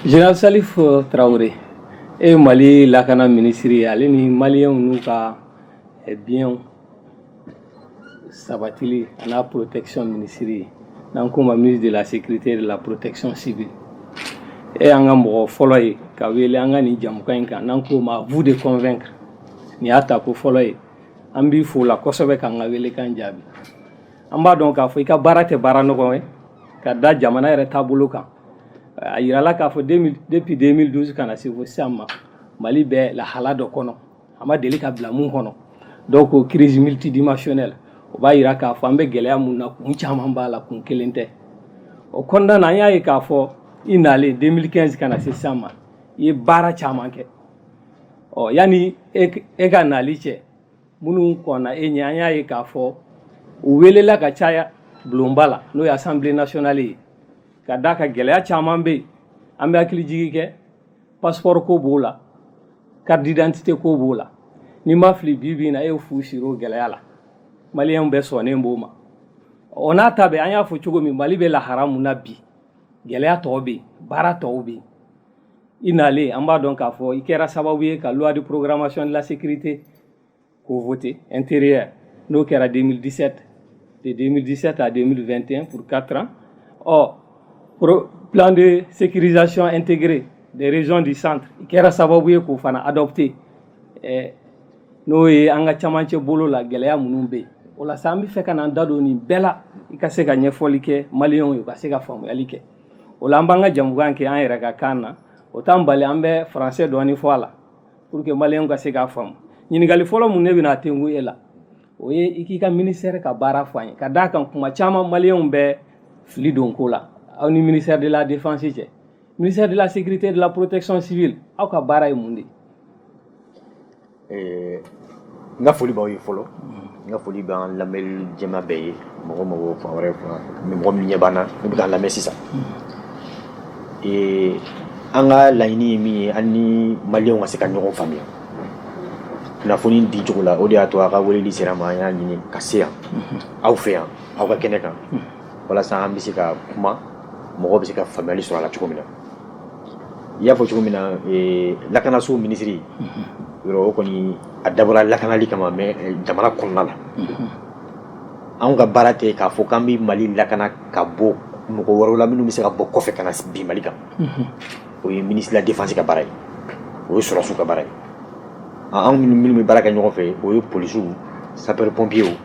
Général Salif Traoré et Mali lakana ministre ale ni malien n'u ka bien sabatili ana protection ministre n'an ko ma ministre de la sécurité et de la protection civile et an ka mɔgɔ fɔlɔ ye ka wele an ka ni jamukan in kan n'an ko ma vous de convaincre ni y'a ta ko fɔlɔ ye an b'i fo la kosɛbɛ k'an ka wele kan jaabi an b'a dɔn k'a fɔ i ka baara tɛ baara nɔgɔ ye ka da jamana yɛrɛ taabolo kan a yirala k'a fɔ depuis 2012 kana se fo sisan ma Mali bɛ lahala dɔ kɔnɔ a ma deli ka bila mun kɔnɔ donc crise multidimensionnelle o b'a yira k'a fɔ an bɛ gɛlɛya mun na kun caman b'a la kun kelen tɛ o kɔnɔna na an y'a ye k'a fɔ i nalen 2015 kana se sisan ma i ye baara caman kɛ yani e ka nali cɛ minnu kɔnna e ɲɛ an y'a ye k'a fɔ u welela ka caya bulonba la n'o ye assemblée nationale ye ka da ka gɛlɛya caman bɛ yen an bɛ hakili jigi kɛ passeport ko b'o la carte d'identité ko b'o la ni ma fili bi in na e ye fu siri o gɛlɛya la maliyɛnw bɛɛ sɔnnen b'o ma o n'a ta bɛɛ an y'a fɔ cogo min Mali bɛ lahara mun na bi gɛlɛya tɔw bɛ yen baara tɔw bɛ yen i nalen an b'a dɔn k'a fɔ i kɛra sababu ye ka loi de programmation de la sécurité ko voter intérieur n'o kɛra 2017 de 2017 à 2021 pour 4 ans plan de sécurisation intégrée des régions du centre i kɛra sababu ye k'o fana adopté n'o ye an ka camancɛ bolo la gɛlɛya minnu bɛ yen o la sa an bɛ fɛ ka n'an da don nin bɛɛ la i ka se ka ɲɛfɔli kɛ maliyɛnw ye u ka se ka faamuyali kɛ o la an b'an ka jamukan kɛ an yɛrɛ ka kan na o t'an bali an bɛ français dɔɔni fɔ a la pour que maliyɛnw ka se k'a faamu ɲininkali fɔlɔ mun ne bɛna tengu e la o ye i k'i ka ministère ka baara fɔ an ye ka d'a kan kuma caman maliyɛnw bɛ fili don ko la aw ni ministère de la défense cɛ ministère de la sécurité et de la protection civile aw ka baara ye mun de ye n ka foli b'aw ye fɔlɔ n ka foli b'an lamɛnni jɛma bɛɛ ye mɔgɔ fan wɛrɛ mɔgɔ min ɲɛ b'an na ne bɛ k'an lamɛn sisan an ka laɲini ye min ye an ni maliyɛnw ka se ka ɲɔgɔn faamuya kunnafoni di cogo la o de y'a to a ka weleli sera ma an y'a ɲini ka se yan aw fɛ yan aw ka kɛnɛ kan walasa an bɛ se ka kuma mɔgɔ bɛ se ka faamuyali sɔrɔ a la cogo min na i y'a fɔ cogo min na lakanaso minisiri yɔrɔ o kɔni a dabɔra lakanali kama mais jamana kɔnɔna la anw ka baara tɛ k'a fɔ k'an bɛ Mali lakana ka bɔ mɔgɔ wɛrɛw la minnu bɛ se ka bɔ kɔfɛ ka na bin Mali kan o ye ministre de la défense ka baara ye o ye sɔrɔsiw ka baara ye anw minnu bɛ baara kɛ ɲɔgɔn fɛ o ye polisiw sapeur pompiers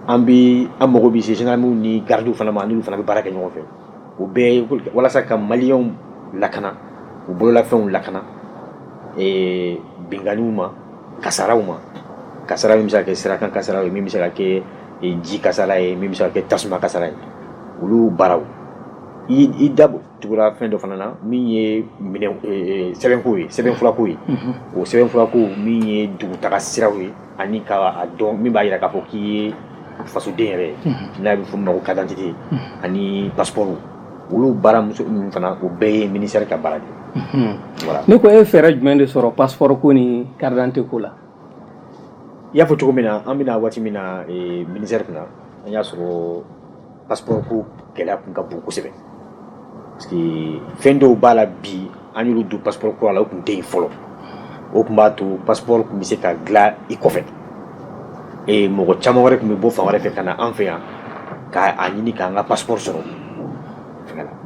an mago bɛ se gendarmew ni gardiw fana ma n'olu fana bɛ baara kɛ ɲɔgɔn fɛ o bɛɛ ye walasa ka maliyɛnw lakana u bololafɛnw lakana binganiw ma kasaraw min bɛ se ka kɛ sirakan kasara ye min bɛ se ka kɛ ji kasara ye min bɛ se ka kɛ tasuma kasara ye olu baaraw i da tugura fɛn dɔ fana na min ye sɛbɛnko ye sɛbɛnfurako ye o sɛbɛnfurako min ye dugutaga siraw ye ani ka dɔn min b'a jira k'a fɔ k'i ye fasoden yɛrɛ ye n'a bɛ fɔ min ma ko carte d'identité ani passeport olu baara ninnu fana o bɛɛ ye ministère ka baara de voilà. Ne ko e fɛɛrɛ jumɛn de sɔrɔ passeport ko ni carte d'identité ko la i y'a fɔ cogo min na an bɛna waati min na ministère kunna an y'a sɔrɔ passeport ko gɛlɛya kun ka bon kosɛbɛ parce que fɛn dɔw b'a la bi an y'olu don passeport kura la o tun tɛ yen fɔlɔ o tun b'a to passeport tun bɛ se ka dilan i kɔfɛ mɔgɔ caman wɛrɛ tun bɛ bɔ fan wɛrɛ fɛ ka na an fɛ yan k'a ɲini k'an ka passeport sɔrɔ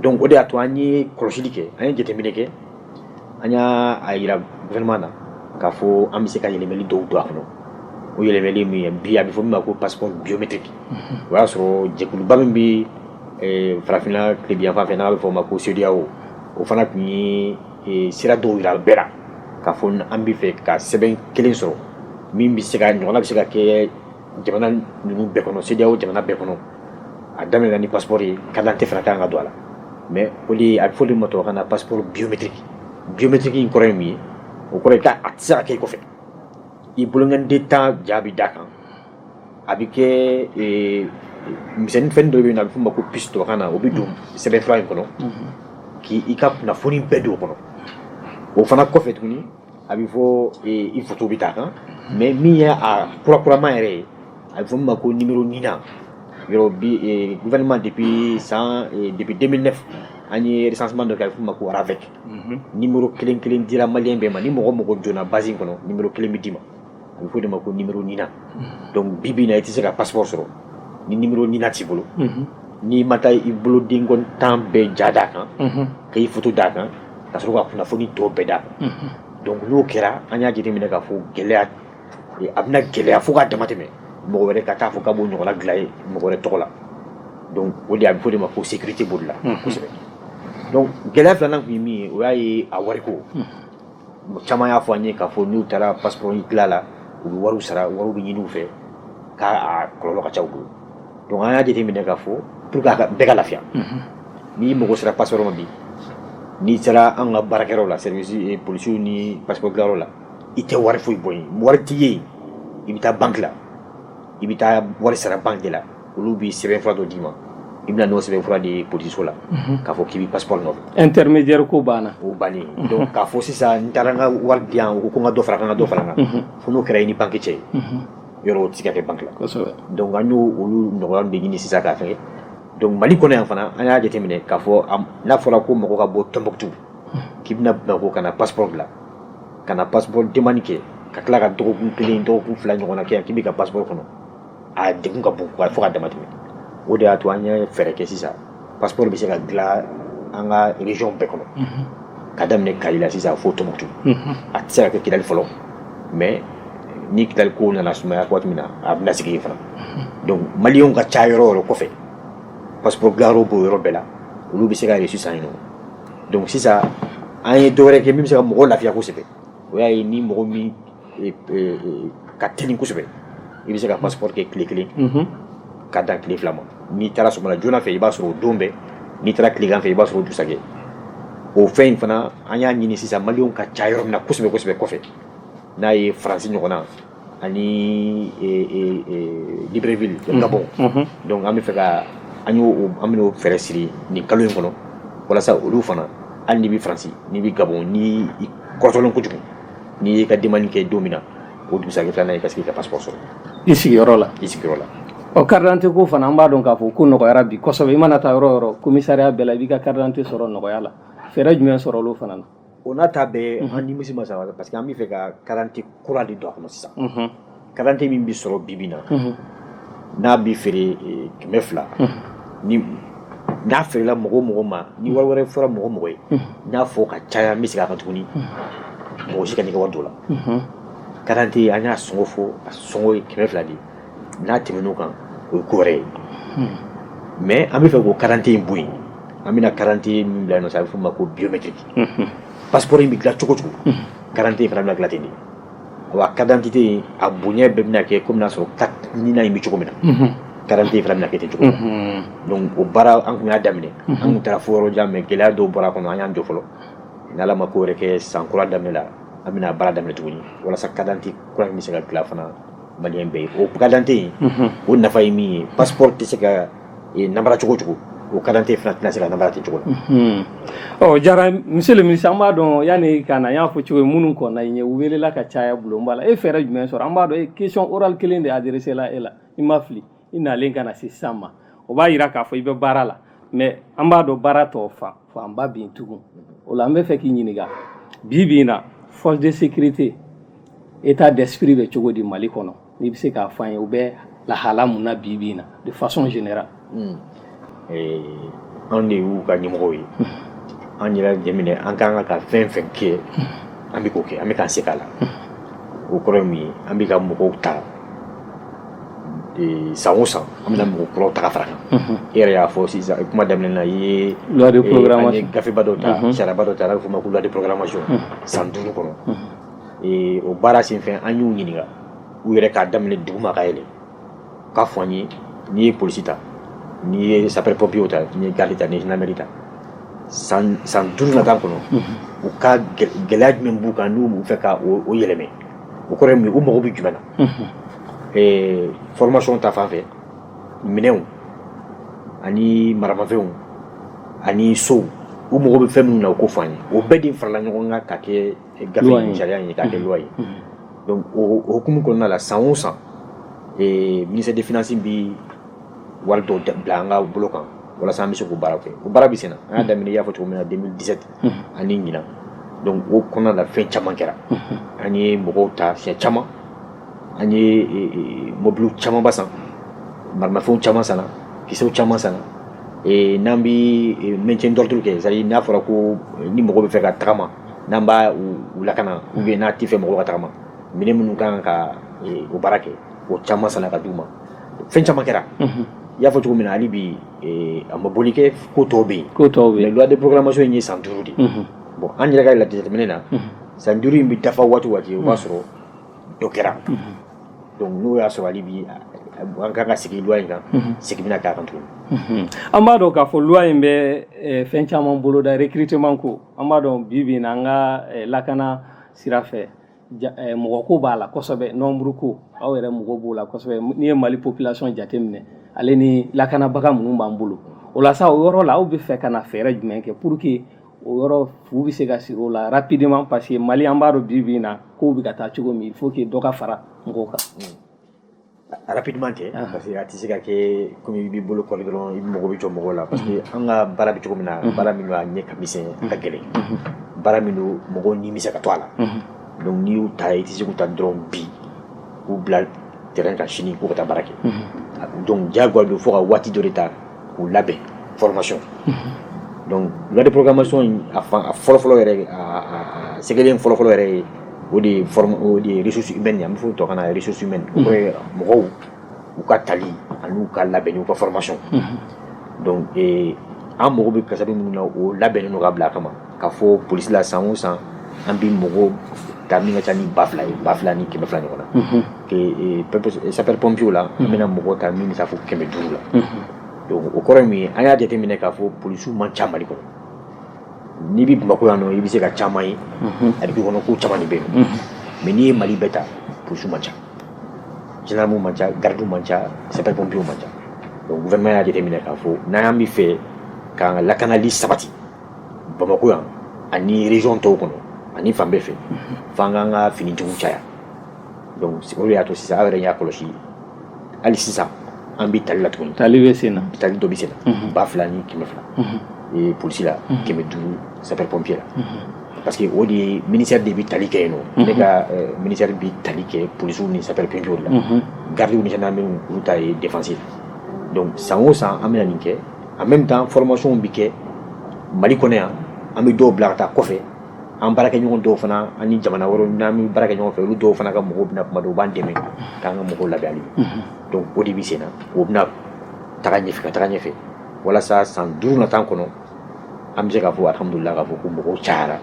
donc o de y'a to an ye kɔlɔsili kɛ an ye jateminɛ kɛ an y'a yira gouvernement na k'a fɔ an bɛ se ka yɛlɛmɛli dɔw don a kɔnɔ o yɛlɛmɛli min ye bi a bɛ fɔ min ma ko passeport biométrique o y'a sɔrɔ jɛkuluba min bɛ farafinna tilebiyanfan fɛ n'a bɛ fɔ o ma ko CEDEAO o fana tun ye sira dɔw yira bɛɛ la k'a fɔ an bɛ fɛ ka sɛbɛn kelen sɔrɔ min bɛ se ka ɲɔgɔnna bɛ se ka kɛ jamana ninnu bɛɛ kɔnɔ CEDEAO jamana bɛɛ kɔnɔ a daminɛna ni passeport ye carte d'identité fana kan ka don a la mais o de a bɛ fɔ de ma tubabukan na passeport biométrique in kɔrɔ ye mun ye o kɔrɔ ye k'a tɛ se ka kɛ i kɔfɛ i boloŋɛnden 10 ja bɛ d'a kan a bɛ kɛ misɛnnin fɛn dɔ bɛ yen a bɛ fɔ o ma ko puce tubabukan na o bɛ don sɛbɛnfura in kɔnɔ k'i ka kunnafoni bɛɛ don o kɔnɔ o fana kɔfɛ tuguni a bɛ fɔ i photo bɛ t'a kan mais min ye a kurakurama yɛrɛ ye a bɛ fɔ min ma ko numéro NINA yɔrɔ bi gouvernement depuis 2009 an ye recensement dɔ kɛ f'u ma ko RAVEC numéro kelen kelen dira malien bɛɛ ma ni mɔgɔ mɔgɔ donna base kɔnɔ numéro kelen bɛ d'i ma a bɛ fɔ o de ma ko numéro nina donc bi bi in na i tɛ se ka passeport sɔrɔ ni numéro nina t'i bolo n'i ma taa i bolo den tan bɛɛ ja d'a kan k'i photo d'a kan ka sɔrɔ ka kunnafoni tɔ bɛɛ d'a kan donc n'o kɛra an y'a jateminɛ k'a fɔ gɛlɛya a bɛna gɛlɛya fo k'a dama tɛmɛ mɔgɔ wɛrɛ ka taa fɔ k'a b'o ɲɔgɔnna dilan ye mɔgɔ wɛrɛ tɔgɔ la donc o de a bɛ fɔ o de ma ko sécurité b'o de la kosɛbɛ donc gɛlɛya filanan tun ye min ye o y'a ye a wariko caman y'a fɔ an ye k'a fɔ n'u taara passeport dilan la u bɛ wariw sara wariw bɛ ɲini u fɛ k'a kɔlɔlɔ ka ca u bolo donc an y'a jateminɛ k'a fɔ pour que bɛɛ ka lafiya n'i mago sera passeport ma bi n'i sera an ka baarakɛyɔrɔ la service policiers ni passeport dilanyɔrɔ la i tɛ wari foyi bɔ yen wari t'i ye i bɛ taa banque la i bɛ taa wari sara banque de la olu bɛ sɛbɛnfura dɔ d'i ma i bɛna n'o sɛbɛnfura di policiso la k'a fɔ k'i bɛ passeport nɔfɛ intermédiaire ko banna o bannen donc k'a fɔ sisan n taara n ka wari di yan u ko n ka dɔ fara kan fo n'o kɛra i ni banque cɛ ye yɔrɔ o tɛ se ka kɛ banque la donc an y'o olu nɔgɔya de ɲini sisan k'a fɛngɛ donc Mali kɔnɔ yan fana an y'a jateminɛ k'a fɔ n'a fɔra ko mɔgɔ ka bɔ Tombouctou k'i bɛna Bamako ka na passeport dilan ka na passeport demande kɛ ka tila ka dɔgɔkun kelen dɔgɔkun fila ɲɔgɔnna kɛ yan k'i bɛ ka passeport kɔnɔ a degun ka bon fo ka dama tɛmɛ o de y'a to an ye fɛɛrɛ kɛ sisan passeport bɛ se ka dilan an ka région bɛɛ kɔnɔ ka daminɛ Kayes la sisan fo Tombouctou a tɛ se ka kɛ Kidali fɔlɔ mais ni Kidali ko nana sumaya waati min na a bɛna sigi yen fana donc maliyɛnw ka ca yɔrɔ o yɔrɔ kɔfɛ passeport dilanyɔrɔ b'o yɔrɔ bɛɛ la olu bɛ se ka reçu san yen nɔ donc sisan an ye dɔ wɛrɛ kɛ min bɛ se ka mɔgɔw lafiya kosɛbɛ o y'a ye ni mɔgɔ min ka teli kosɛbɛ i bɛ se ka passeport kɛ tile kelen ka dan tile fila ma n'i taara sɔgɔmada joona fɛ i b'a sɔrɔ o don bɛɛ n'i taara tilegan fɛ i b'a sɔrɔ o dugusajɛ o fɛn in fana an y'a ɲini sisan maliyɛnw ka ca yɔrɔ min na kosɛbɛ kosɛbɛ kɔfɛ n'a ye Faransi ɲɔgɔnna ani Libreville Gabon donc an bɛ fɛ ka an bɛn'o fɛɛrɛ siri nin kalo in kɔnɔ walasa olu fana hali n'i bɛ Faransi n'i bɛ Gabon ni i kɔrɔtɔlen kojugu n'i y'i ka demande kɛ don min na o dugusajɛ filanan i ka se k'i ka passeport sɔrɔ i sigiyɔrɔ la ɔ carte d'identité ko fana an b'a dɔn k'a fɔ ko nɔgɔyara bi kosɛbɛ i mana taa yɔrɔ o yɔrɔ commissariat bɛɛ la i b'i ka carte d'identité sɔrɔ nɔgɔya la fɛɛrɛ jumɛn sɔrɔ olu fana na o n'a ta bɛɛ an nimisi ma sa parce que an bɛ fɛ ka carte d'identité kura de don a kɔnɔ sisan carte d'identité min bɛ sɔrɔ bi bi in na n'a bɛ feere 200 n'a feerela mɔgɔ ma ni wari wɛrɛ fɔra mɔgɔ ye n'a fɔ ka caya n bɛ segin a kan tuguni mɔgɔ si ka n'i ka wari don la carte d'identité an y'a sɔngɔ fɔ a sɔngɔ ye 200 de n'a tɛmɛn'o kan o ye ko wɛrɛ ye mais an bɛ fɛ k'o carte d'identité in bɔ yen an bɛna carte d'identité min bila yen nɔ a bɛ f'o ma ko biométrique passeport in bɛ dilan cogo cogo carte d'identité fana bɛna dilan ten de wa carte d'identité a bonya bɛɛ bɛna kɛ komi n'a sɔrɔ carte nina in bɛ cogo min na carte d'identité fana bɛna kɛ ten cogo min na donc o baara an tun y'a daminɛ an tun taara fo yɔrɔ jan mais gɛlɛya dɔw bɔra a kɔnɔ an y'an jɔ fɔlɔ n'Ala ma ko wɛrɛ kɛ san kura daminɛ la an bɛna baara daminɛ tuguni walasa carte d'identité kura in bɛ se ka dilan fana maliyɛn bɛɛ ye o carte d'identité in o nafa ye min ye passeport tɛ se ka namara cogo cogo o carte d'identité fana tɛna se ka namara ten cogo la. ɔ jara monsieur le ministre an b'a dɔn yanni ka na n y'a fɔ cogo min minnu kɔnna i ɲɛ u welela ka caya bulon b'a la e fɛɛrɛ jumɛn sɔrɔ an b'a dɔn question orale kelen de adressé la e la i ma fili i nalen ka na se sisan ma o b'a jira k'a fɔ i bɛ baara la mais an b'a dɔn baara tɔ fanba bin tugun o la an bɛ fɛ k'i ɲininka bi bi in na force de sécurité état d'esprit bɛ cogo di Mali kɔnɔ n'i bɛ se k'a fɔ an ye u bɛ lahala mun na bi bi in na de façon générale. Anw de y'u ka ɲɛmɔgɔw ye an yɛrɛ jateminɛ an kan ka fɛn fɛn kɛ an bɛ k'o kɛ an bɛ k'an se k'a la o kɔrɔ ye mun ye an bɛ ka mɔgɔw ta san o san an bɛna mɔgɔ kuraw ta ka fara kan e yɛrɛ y'a fɔ sisan kuma daminɛ na i ye loi de programmation an ye gafeba dɔ ta sariyaba dɔ ta n'a bɛ f'o ma ko loi de programmation san 5 kɔnɔ o baara senfɛ an y'u ɲininka u yɛrɛ k'a daminɛ duguma ka yɛlɛ k'a fɔ an ye n'i ye polisi ta n'i ye sapeur pompier ta n'i ye garde ta n'i ye gendarmerie ta san 5 nata kɔnɔ u ka gɛlɛya jumɛn b'u kan n'u b'u fɛ ka o yɛlɛmɛ o kɔrɔ ye mun ye u mago bɛ jumɛn na formation ta fan fɛ minɛnw ani maramafɛnw ani sow u mago bɛ fɛn minnu na o ko fɔ an ye o bɛɛ de farala ɲɔgɔn kan ka kɛ gafe sariya ye k'a kɛ loi ye donc o hukumu kɔnɔna la san o san ministère des finances bi wari dɔw bila an ka bolo kan wala sa mission ko baara kɛ o baara bi senna an y'a daminɛ i y'a fɔ cogo min na 2017 ani ɲina donc o kɔnɔna la fɛn caman kɛra an ye mɔgɔw ta siɲɛ caman an ye mɔbiliw camanba san marimafɛnw caman sanna kisɛw caman sanna n'an bi maintien d'ordre kɛ c'est à dire n'a fɔra ko ni mɔgɔ bɛ fɛ ka tagama n'an b'a u lakana ou bien n'a tɛ fɛ mɔgɔw ka tagama minɛn minnu kan ka o baara kɛ o caman sanna ka d'u ma fɛn caman kɛra i y'a fɔ cogo min na hali bi a ma boli kɛ ko tɔw bɛ yen mais loi de programmation in ye san 5 de bon an yɛrɛ ka jateminɛ na san 5 in bɛ dafa waati o waati o b'a sɔrɔ dɔ kɛra donc n'o y'a sɔrɔ hali bi an kan ka sigi loi in kan sigi bɛna k'a kan tuguni. An b'a dɔn k'a fɔ loi in bɛ fɛn caman boloda recrutement ko an b'a dɔn bi bi in na an ka lakana sira fɛ mɔgɔ ko b'a la kosɛbɛ nombre ko aw yɛrɛ mɔgɔ b'o la kosɛbɛ n'i ye Mali population jateminɛ ale ni lakanabaga minnu b'an bolo o la sa o yɔrɔ la aw bɛ fɛ ka na fɛɛrɛ jumɛn kɛ pour que o yɔrɔ fu bɛ se ka sigi o la rapidement parce que Mali an b'a dɔn bi bi in na kow bɛ ka taa cogo min il faut que dɔ ka fara mɔgɔw kan. Rapidement tɛ parce que a tɛ se ka kɛ komi i b'i bolo kɔri dɔrɔn i mago bɛ jɔ mɔgɔw la parce que an ka baara bɛ cogo min na baara min a ɲɛ ka misɛn a ka gɛlɛn baara min don mɔgɔw ni bɛ se ka to a la donc n'i y'u ta i tɛ se k'u ta dɔrɔn bi k'u bila terrain kan sini k'u ka taa baara kɛ donc diyagoya don fo ka waati dɔ de ta k'u labɛn formation donc loi de programmation a fɔlɔfɔlɔ yɛrɛ a sɛgɛlen fɔlɔfɔlɔ yɛrɛ ye o de ressources humaines an bɛ fɔ o tɔ kana ressources humaines o kɔrɔ mɔgɔw u ka tali ani u ka labɛnni u ka formation donc an mago bɛ kasabi minnu na o labɛnnen don ka bila a kama k'a fɔ polisi la san o san an bɛ mɔgɔw ta min ka ca ni 2,000 ye 2,000 ni 100 ɲɔgɔn na sapeur pompier la an bɛna mɔgɔw ta min bɛ se fɔ 500 la donc o kɔrɔ ye min ye an y'a jateminɛ k'a fɔ polisiw man ca Mali kɔnɔ n'i bɛ Bamakɔ yan nɔ i bɛ se ka caman ye a bɛ kɔnɔ ko caman de bɛ yen mais n'i ye Mali bɛɛ ta polisiw man ca gendarmew man ca gardiw man ca sapeur pompiers man ca donc gouvernement y'a jateminɛ k'a fɔ n'an bɛ fɛ k'an ka lakanali sabati Bamakɔ yan ani région tɔw kɔnɔ ani fan bɛɛ fɛ f'an k'an ka finitigiw caya donc o de y'a to sisan aw yɛrɛ y'a kɔlɔsi hali sisan an bɛ tali la tuguni tali bɛ sen na tali dɔ bɛ sen na 2,000 ni 500 polisi la 500 sapeur pompier la parce que o de ye ministère de bɛ tali kɛ yen nɔ ne ka ministère bɛ tali kɛ polisiw ni sapeur pompier la gardiw ni gendarmew olu ta ye défense donc san o san an bɛna nin kɛ en même temps formation bɛ kɛ Mali kɔnɔ yan an bɛ dɔw bila ka taa kɔfɛ an baarakɛɲɔgɔn dɔw fana ani jamana wɛrɛw n'an bɛ baara kɛ ɲɔgɔn fɛ olu dɔw fana ka mɔgɔw bɛna kuma dɔw u b'an dɛmɛ k'an ka mɔgɔw labɛn hali donc o de bɛ sen na o bɛna taga ɲɛfɛ ka taga ɲɛfɛ walasa san 5 nata kɔnɔ an bɛ se k'a fɔ alhamdulillah k'a fɔ ko mɔgɔw cayara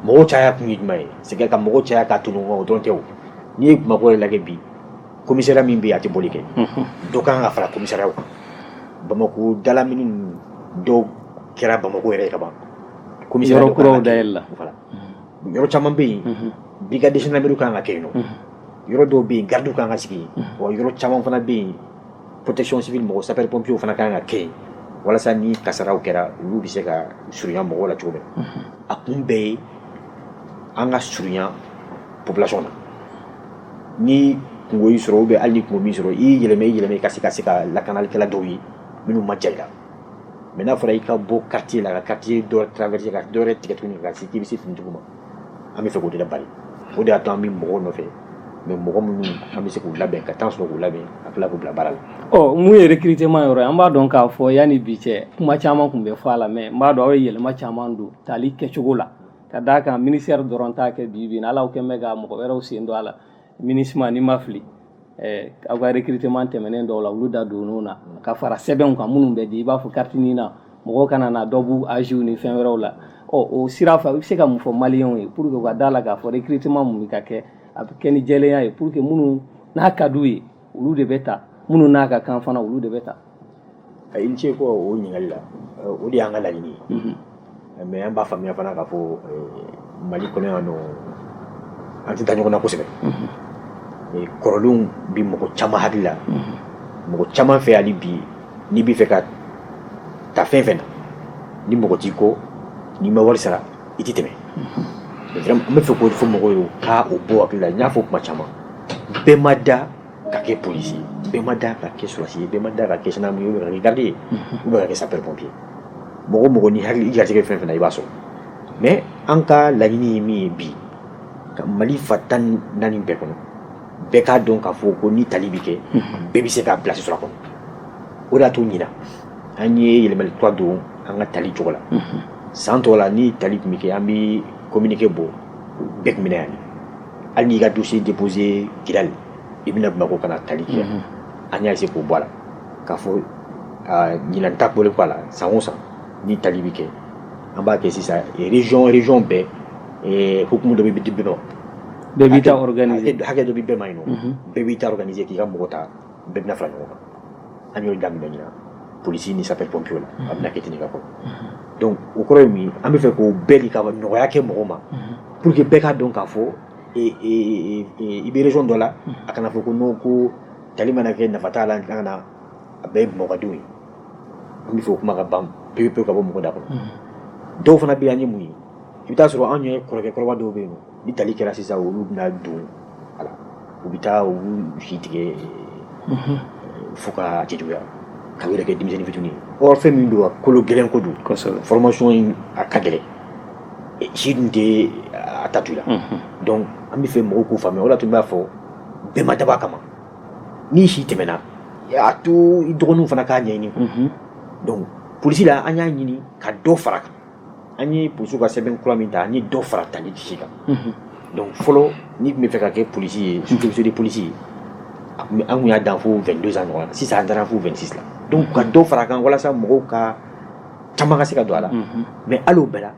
mɔgɔw caya kun ye jumɛn ye c'est que ka mɔgɔw caya k'a tunu ɲɔgɔn o dɔrɔn tɛ o n'i ye Bamakɔ yɛrɛ lajɛ bi commissariat min bɛ yen a tɛ boli kɛ dɔ kan ka fara commissariat kan Bamakɔ dalamini dɔw kɛra Bamakɔ yɛrɛ ka ban yɔrɔ kuraw dayɛlɛ la voilà yɔrɔ caman bɛ yen brigade de gendarmerie kan ka kɛ yen nɔ yɔrɔ dɔw bɛ yen gardiw kan ka sigi yen wa yɔrɔ caman fana bɛ yen protection civile mɔgɔ sapeur pompier fana kan ka kɛ yen walasa ni kasaraw kɛra olu bɛ se ka surunya mɔgɔw la cogo min a kun bɛɛ ye an ka surunya population na ni kungo y'i sɔrɔ ou bien hali ni kungo m'i sɔrɔ i yɛlɛmɛ ka se ka lakanalikɛla dɔw ye minnu ma ja i la mais n'a fɔra i ka bɔ quartier la ka quartier dɔ traverser ka dɔ wɛrɛ tigɛ tuguni ka se k'i bɛ se finitigiw ma an bɛ fɛ k'o de labari o de y'a to an bɛ mɔgɔw nɔfɛ mais mɔgɔ minnu an bɛ se k'u labɛn ka temps sɔrɔ k'u labɛn ka tila k'u bila baara la. Mun ye recrutement yɔrɔ ye an b'a dɔn k'a fɔ yanni bi cɛ kuma caman tun bɛ fɔ a la mais n b'a dɔn aw ye yɛlɛma caman don tali kɛcogo la ka d'a kan ministère dɔrɔn t'a kɛ bi bi in na hali aw kɛn bɛ ka mɔgɔ wɛrɛw sen don a la MINUSMA n'i ma fili aw ka recrutement tɛmɛnen dɔw la olu da donn'o na ka fara sɛbɛnw kan minnu bɛ di i b'a fɔ carte ni na mɔgɔw kana na dɔ b'u âge ni fɛn wɛrɛw la o sira fɛ i bɛ se ka mun fɔ maliyɛnw ye pour que u ka d'a la k'a fɔ recrutement mun bɛ ka kɛ a bɛ kɛ ni jɛlenya ye pour que minnu n'a ka d'u ye olu de bɛ ta minnu n'a ka kan fana olu de bɛ ta. I ni ce ko o ɲininkali la o de y'an ka laɲini ye mais an b'a faamuya fana k'a fɔ Mali kɔnɔ yan nɔ an tɛ taa ɲɔgɔn na kosɛbɛ kɔrɔlenw bi mɔgɔ caman hakili la mɔgɔ caman fɛ hali bi n'i bɛ fɛ ka ta fɛn fɛn na ni mɔgɔ t'i kɔ n'i ma wari sara i tɛ tɛmɛ an bɛ fɛ k'o fɔ mɔgɔw ye k'a o bɔ hakili la n y'a fɔ kuma caman bɛɛ ma da ka kɛ polisi bemada ka kɛ sɔrɔsi bemada ka kɛ sanamu ye ka garder ou bien ka kɛ sapeur pompier mɔgɔ mɔgɔ ni hakili i garijɛgɛ fɛn fɛn na i b'a sɔrɔ mais an ka laɲini ye min ye bi ka Mali fa 14 bɛɛ kɔnɔ bɛɛ k'a dɔn k'a fɔ ko ni tali bɛ kɛ bɛɛ bɛ se k'a place sɔrɔ a kɔnɔ o de y'a to ɲina an ye yɛlɛmali kura don an ka tali cogo la san tɔw la ni tali tun bɛ kɛ an bɛ communiqué bɔ bɛɛ tun bɛ na yan hali n'i ka dossier déposé Kidali i bɛna Bamakɔ ka na tali kɛ an y'a essayer k'o bɔ a la k'a fɔ ɲinan ta bɔlen kɔ a la san o san ni tali bɛ kɛ an b'a kɛ sisan région bɛɛ hukumu dɔ bɛ di bɛɛ ma bɛɛ b'i ta organiser hakɛ dɔ bɛ bɛɛ ma yen nɔ bɛɛ b'i ta organiser k'i ka mɔgɔ ta bɛɛ bɛna fara ɲɔgɔn kan an y'o daminɛ ɲina polisi ni sapeur pompier la a bɛna kɛ ten de ka kɔrɔ donc o kɔrɔ ye min an bɛ fɛ k'o bɛɛ de ka nɔgɔya kɛ mɔgɔw ma pour que bɛɛ k'a dɔn k'a fɔ i bɛ région dɔ la a kana fɔ ko non ko tali mana kɛ nafa t'a la an kana a bɛɛ ye Bamakɔdenw ye an bɛ fɛ o kuma ka ban pewu pewu ka bɔ mɔgɔ da kɔnɔ dɔw fana bɛ yan an ye mun ye i bɛ taa sɔrɔ anw ye kɔrɔkɛkɔrɔba dɔw bɛ yen nɔ ni tali kɛra sisan olu bɛna don ala u bɛ taa olu si tigɛ fo ka cɛjuguya ka yɛrɛ kɛ denmisɛnnin fitinin ye or fɛn min don a kolo gɛlɛn ko don formation in a ka gɛlɛn si dun tɛ a ta to i la donc an bɛ fɛ mɔgɔw k'u faamuya o de la tun b'a fɔ bɛɛ ma dabɔ a kama ni si tɛmɛna a to i dɔgɔninw fana k'a ɲɛɲini donc polisi la an y'a ɲini ka dɔ fara kan an ye polisiw ka sɛbɛn kura min ta an ye dɔ fara tali si kan donc fɔlɔ n'i tun bɛ fɛ ka kɛ polisi ye sous-officier de police ye an tun y'a dan fo 22 ans ɲɔgɔn na sisan an taara fo 26 la donc ka dɔ fara kan walasa mɔgɔw ka caman ka se ka don a la mais hali o bɛɛ la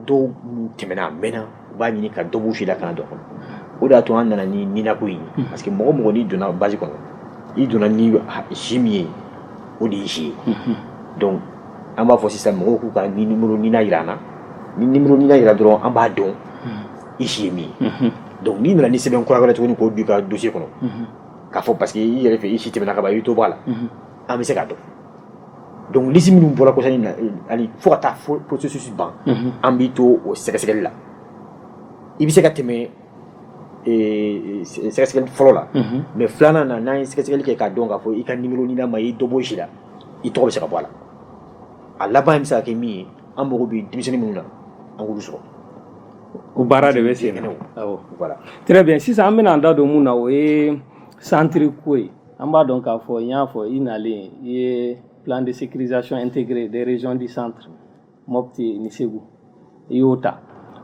dɔw tɛmɛna a mɛnna u b'a ɲini ka dɔ b'u si la kana dɔ kɔnɔ o de y'a to an nana ni ninako in ye parce que mɔgɔ mɔgɔ n'i donna base kɔnɔ i donna ni si min ye o de y'i si ye donc an b'a fɔ sisan mɔgɔw k'u ka numéro nina jira an na ni numéro nina jira dɔrɔn an b'a dɔn i si ye min ye donc n'i nana ni sɛbɛn kura wɛrɛ tuguni k'o don i ka dossier kɔnɔ k'a fɔ parce que i yɛrɛ fɛ i si tɛmɛna ka ban i bɛ to bɔ a la an bɛ se k'a dɔn donc liste minnu bɔra kɔsani na ani fo ka taa fo processus ban an b'i to o sɛgɛsɛgɛli la i bɛ se ka tɛmɛ sɛgɛsɛgɛli fɔlɔ la mais filanan na n'an ye sɛgɛsɛgɛli kɛ k'a dɔn k'a fɔ i ka numéro nina ma i dɔ bɔ i si la i tɔgɔ bɛ se ka bɔ a la a laban bɛ se ka kɛ min ye an mago bɛ denmisɛnnin minnu na an k'olu sɔrɔ o baara de bɛ sen na awɔ voilà très bien sisan an bɛna an da don mun na o ye centre ko ye an b'a dɔn k'a fɔ n y'a fɔ i nalen i ye plan de sécurisation intégré des régions du centre Mopti ni Segu i y'o ta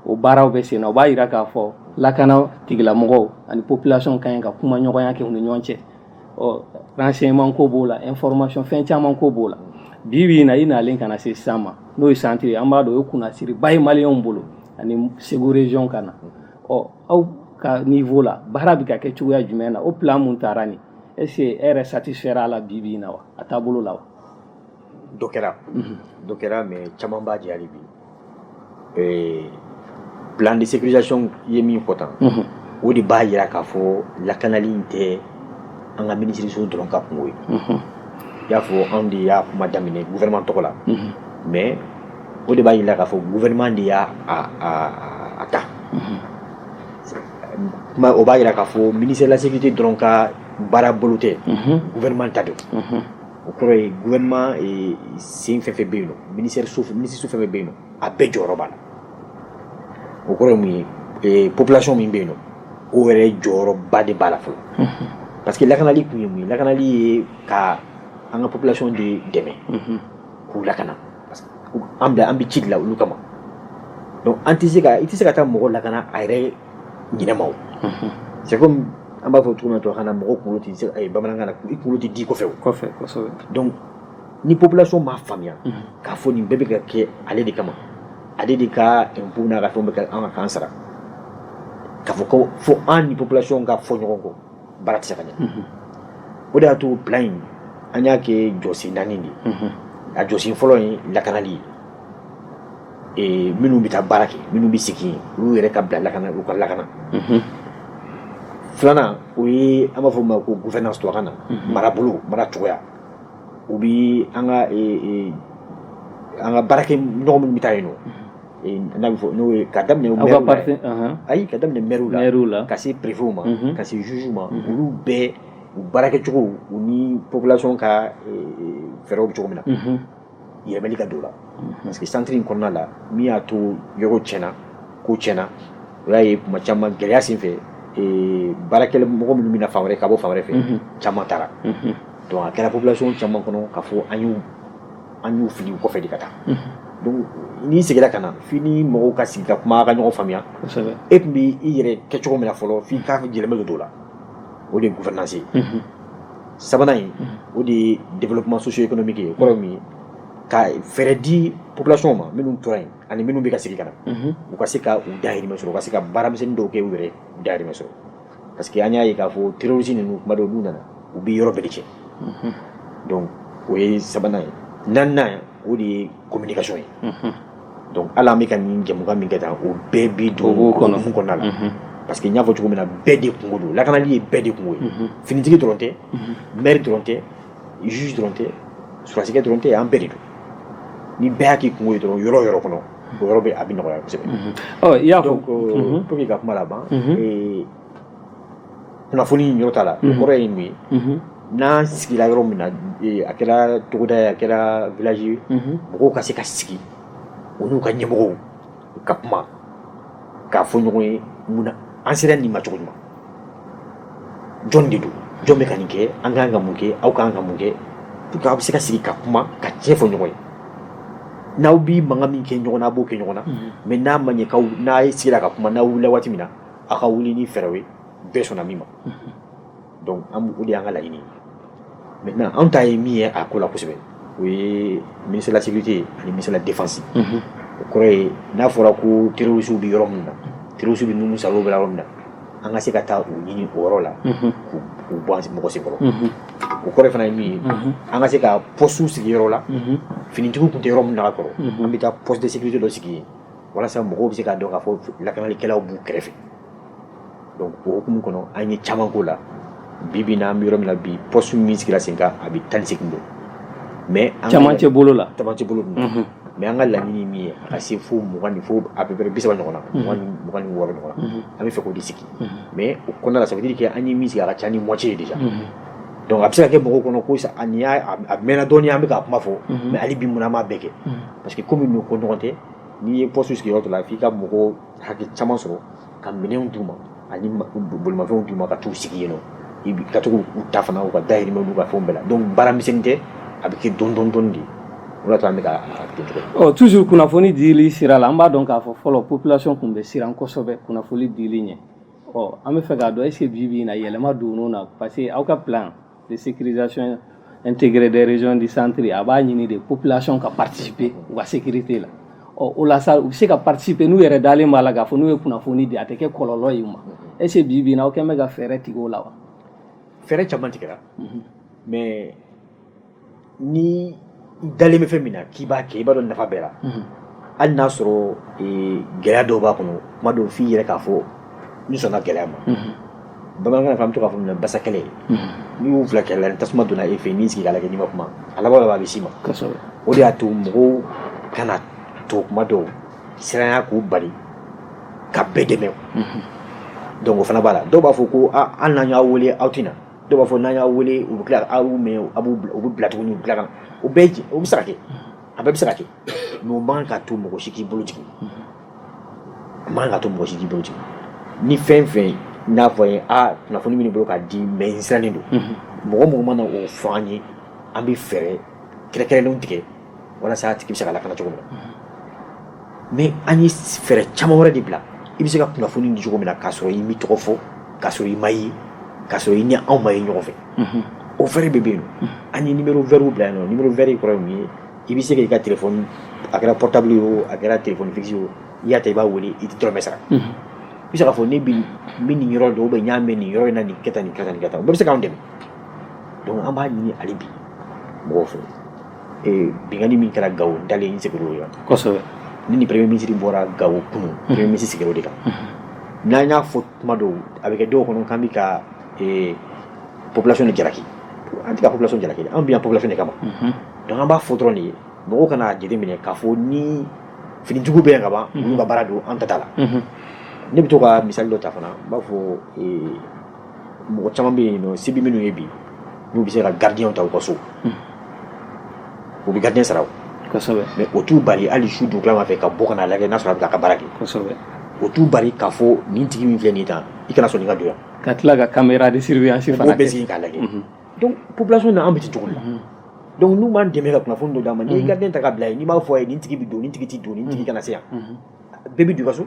o baaraw bɛ sen na o b'a jira k'a fɔ lakana tigilamɔgɔw ani population ka ɲi ka kuma ɲɔgɔnya kɛ u ni ɲɔgɔn cɛ ɔ renseignement ko b'o la information fɛn caman ko b'o la bi bi in na i nalen ka na se sisan ma n'o ye centre ye an b'a dɔn o ye kunnasiriba ye maliyɛnw bolo ani Segu région kan na ɔ aw ka niveau la baara bɛ ka kɛ cogoya jumɛn na o plan mun taara nin est-ce que e yɛrɛ satisfaira a la bi bi in na wa a taabolo la wa dɔ kɛra mais caman b'a jɛ hali bi plan de sécurisation ye min fɔ tan o de b'a jira k'a fɔ lakanali in tɛ an ka minisiriso dɔrɔn ka kungo ye i y'a fɔ anw de y'a kuma daminɛ gouvernement tɔgɔ la mais o de b'a jira k'a fɔ gouvernement de y'a ta o b'a jira k'a fɔ ministère de la sécurité dɔrɔn ka baara bolo tɛ gouvernement ta don o kɔrɔ ye gouvernement sen fɛn fɛn bɛ yen nɔ ministre so fɛn fɛn bɛ yen nɔ a bɛɛ jɔyɔrɔ b'a la o kɔrɔ ye mun ye population min bɛ yen nɔ o yɛrɛ jɔyɔrɔba de b'a la fɔlɔ parce que lakanali kun ye mun ye lakanali ye ka an ka population de dɛmɛ k'u lakana parce que an bɛ ci de la olu kama donc i tɛ se ka taa mɔgɔ lakana a yɛrɛ ɲinɛma o c'est comme an b'a fɔ cogo min na tubabukan na mɔgɔ kunkolo tɛ se bamanankan na i kunkolo tɛ di kɔfɛ o kosɛbɛ donc ni population m'a faamuya k'a fɔ nin bɛɛ bɛ ka kɛ ale de kama ale de ka impôt n'a ka fɛnw bɛ kɛ an ka kan sara k'a fɔ ko fo an ni population ka fɔ ɲɔgɔn kɔ baara tɛ se ka ɲɛ o de y'a to plan in an y'a kɛ jɔsen 4 de ye a jɔsen fɔlɔ ye lakanali ye minnu bɛ taa baara kɛ minnu bɛ segin olu yɛrɛ ka bila lakana u ka lakana filanan o ye an b'a fɔ o ma ko gouvernance tubabukan na marabolo mara cogoya u bɛ an ka baarakɛ ɲɔgɔn minnu bɛ taa yen nɔ n'a bɛ fɔ n'o ye ka daminɛ maire la ayi ka daminɛ maire la ka se préfet ma ka se juge ma olu bɛɛ u barakɛcogo u ni population ka fɛɛrɛw bɛ cogo min na yɛlɛmɛli ka don o la parce que centre in kɔnɔna la min y'a to yɔrɔ tiɲɛna ko tiɲɛna o y'a ye kuma caman gɛlɛya sen fɛ baarakɛla mɔgɔ minnu bɛna fan wɛrɛ ka bɔ fan wɛrɛ fɛ caman taara donc a kɛra population caman kɔnɔ k'a fɔ an y'u fili u kɔfɛ de ka taa donc n'i seginna ka na f'i ni mɔgɔw ka sigi ka kuma ka ɲɔgɔn faamuya e tun bɛ i yɛrɛ kɛ cogo min na fɔlɔ f'i k'a yɛlɛmɛ don o la o de ye gouvernance ye sabanan ye o de ye développement socio-économique ye o kɔrɔ min ye ka fɛɛrɛ di population ma minnu tora yen ani minnu bɛ ka segin ka na u ka se ka u dahirimɛ sɔrɔ u ka se ka baaramisɛnnin dɔw kɛ u yɛrɛ u dahirimɛ sɔrɔ parce que an y'a ye k'a fɔ terroriste ninnu kuma dɔw n'u nana u bɛ yɔrɔ bɛɛ de cɛ donc o ye sabanan ye naaninan o de ye communication ye donc hali an bɛ ka nin jamukan min kɛ tan o bɛɛ bɛ don hukumu kɔnɔna la parce que n y'a fɔ cogo min na bɛɛ de kungo don lakanali ye bɛɛ de kungo ye finitigi dɔrɔn tɛ maire dɔrɔn tɛ juge dɔrɔn tɛ surasikɛ dɔrɔn tɛ an bɛɛ de don ni bɛɛ y'a k'i kungo ye dɔrɔn yɔrɔ o yɔrɔ kɔnɔ o yɔrɔ bɛ a bɛ nɔgɔya kosɛbɛ i y'a fɔ donc pour que ka kuma laban kunnafoni yɔrɔ t'a la o kɔrɔ ye mun ye n'an sigila yɔrɔ min na a kɛra togoda ye a kɛra village ye mɔgɔw ka se ka sigi u n'u ka ɲɛmɔgɔw ka kuma k'a fɔ ɲɔgɔn ye mun na an sera nin ma cogo ɲuman jɔn de don jɔn bɛ ka nin kɛ an kan ka mun kɛ aw kan ka mun kɛ pour que aw bɛ se ka sigi ka kuma ka tiɲɛ fɔ ɲɔgɔn ye n'aw bi mankan min kɛ ɲɔgɔn na a b'o kɛ ɲɔgɔn na mais n'a ma ɲɛ k'aw n'a ye sigira ka kuma n'aw wulila waati min na aw ka wuli ni fɛɛrɛw ye bɛɛ sɔnna min ma donc o de y'an ka laɲini ye maintenant anw ta ye min ye a ko la kosɛbɛ o ye ministre de la sécurité ani ministre de la défense o kɔrɔ ye n'a fɔra ko terroristes bɛ yɔrɔ min na terroristes bɛ ninnu salo bɛ yɔrɔ min na an ka se ka taa u ɲini o yɔrɔ la k'u bɔ mɔgɔ senkɔrɔ o kɔrɔ fana ye min ye an ka se ka poste sigi yɔrɔ la finitigiw tun tɛ yɔrɔ min na ka kɔrɔ an bɛ taa poste de sécurité dɔ sigi yen walasa mɔgɔw bɛ se k'a dɔn k'a fɔ lakanalikɛlaw b'u kɛrɛfɛ donc o hukumu kɔnɔ an ye caman k'o la bi bi in na an bɛ yɔrɔ min na bi poste min sigira sen kan a bɛ 18 don mais camancɛ bolo la mais an ka laɲini min ye a ka se fo 20 fo à peu près 30 ɲɔgɔn na 26 ɲɔgɔn na an bɛ fɛ k'o de sigi mais o kɔnɔna la ça veut dire que an ye min sigi a ka ca ni moitié ye déjà donc a bɛ se ka kɛ mɔgɔw kɔnɔ ko a mɛnna dɔɔni an bɛ k'a kuma fɔ mais hali bi mun an m'a bɛɛ kɛ parce que komi n'o ko ɲɔgɔn tɛ n'i ye poste sigi yɔrɔ dɔ la f'i ka mɔgɔw hakili caman sɔrɔ ka minɛnw d'u ma ani bolimafɛnw d'u ma ka t'u sigi yen nɔ i ka to k'u ta fana u ka dahirimɛ n'u ka fɛnw bɛɛ la donc baara misɛnnin tɛ a bɛ kɛ dɔɔni dɔɔni de o de y'a to an bɛ ka kɛ cogo toujours kunnafoni dili sira la an b'a dɔn k'a fɔ fɔlɔ population tun bɛ siran kosɛbɛ kunnafoni dili ɲɛ an bɛ fɛ k'a dɔn est-ce que bi bi in na yɛlɛma donn'o na parce que aw ka plan de sécurisation intégrée des régions du centre a b'a ɲini de population ka participer u ka sécurité la o la sa u bɛ se ka participer n'u yɛrɛ dalen b'a la k'a fɔ n'u ye kunnafoni di a tɛ kɛ kɔlɔlɔ ye u ma est-ce que bi bi in na aw kɛn bɛ ka fɛɛrɛ tigɛ o la wa fɛɛrɛ caman tigɛra mais ni i dalen bɛ fɛn min na k'i b'a kɛ i b'a dɔn nafa bɛɛ la hali n'a sɔrɔ gɛlɛya dɔw b'a kɔnɔ kuma dɔw f'i yɛrɛ k'a fɔ n sɔnna gɛlɛya ma bamanankan na an bɛ to k'a fɔ min na basa kɛlɛ n'i y'u fila kɛlɛ la ni tasuma donna e fɛ n'i sigi k'a lajɛ n'i ma kuma a laban a bɛ s'i ma o de y'a to mɔgɔw kana to kuma dɔw siranya k'u bali ka bɛɛ dɛmɛ donc o fana b'a la dɔw b'a fɔ ko an n'an y'aw wele aw tɛna dɔw b'a fɔ n'an y'aw wele u bɛ tila aw mɛn u bɛ bila tuguni u bɛ tila ka o bɛɛ o bɛ se ka kɛ a bɛɛ bɛ se ka kɛ mais o man ka to mɔgɔ si k'i bolo jigin a man ka to mɔgɔ si k'i bolo jigin ni fɛn fɛn n'a fɔ ye kunnafoni min bolo k'a di mais n sirannen don mɔgɔ mɔgɔ mana o fɔ an ye an bɛ fɛɛrɛ kɛrɛkɛrɛnlenw tigɛ walasa a tigi bɛ se ka lakana cogo min na mais an ye fɛɛrɛ caman wɛrɛ de bila i bɛ se ka kunnafoni di cogo min na k'a sɔrɔ i m'i tɔgɔ fɔ k'a sɔrɔ i ma ye k'a sɔrɔ i ni anw ma ye ɲɔgɔn fɛ o fɛɛrɛ bɛ yen nɔ an ye numéro vert bila yen nɔ numéro vert kɔrɔ ye mun ye i bɛ se k'i ka téléphone a kɛra portable ye o a kɛra téléphone fixe ye o i y'a ta i b'a wele i tɛ dɔrɔmɛ sara i bɛ se k'a fɔ ne bɛ nin yɔrɔ dɔn n y'a mɛn nin yɔrɔ in na nin kɛ tan nin kɛ tan nin kɛ tan o bɛɛ bɛ se k'anw dɛmɛ donc an b'a ɲini hali bi mɔgɔw fɛ bingani min kɛra Gawo n dalen n seginna o kan kosɛbɛ ni nin premier ministre bɔra Gawo kunun premier ministre sigira o de kan n'an y'a fɔ tuma dɔw a bɛ kɛ dɔw kɔnɔ k'an bɛ ka population de jalaki an tɛ ka population jalaki dɛ an bɛ yan population de kama donc an b'a fɔ dɔrɔn de ye mɔgɔw kana jateminɛ k'a fɔ ni finitigiw bɛ yan ka ban olu ka baara don an ta t'a la ne bɛ to ka misali dɔ ta fana n b'a fɔ mɔgɔ caman bɛ yen nɔ se bɛ minnu ye bi n'u bɛ se ka gardien ta u ka so u bɛ gardien sara o mais o t'u bali hali su dugulama fɛ ka bɔ ka na lajɛ n'a sɔrɔ a bɛ ka baara kɛ o t'u bali k'a fɔ nin tigi min filɛ nin tan i kana sɔn nin ka don yan ka tila ka caméra de surveillance fana kɛ o bɛ sigi k'a lajɛ donc population na an bɛ ten cogo de la donc n'u m'an dɛmɛ ka kunnafoni dɔ d'an ma n'i ye gardien ta ka bila yen n'i b'a fɔ a ye nin tigi bɛ don nin tigi tɛ don nin tigi kana se yan bɛɛ bɛ don i ka so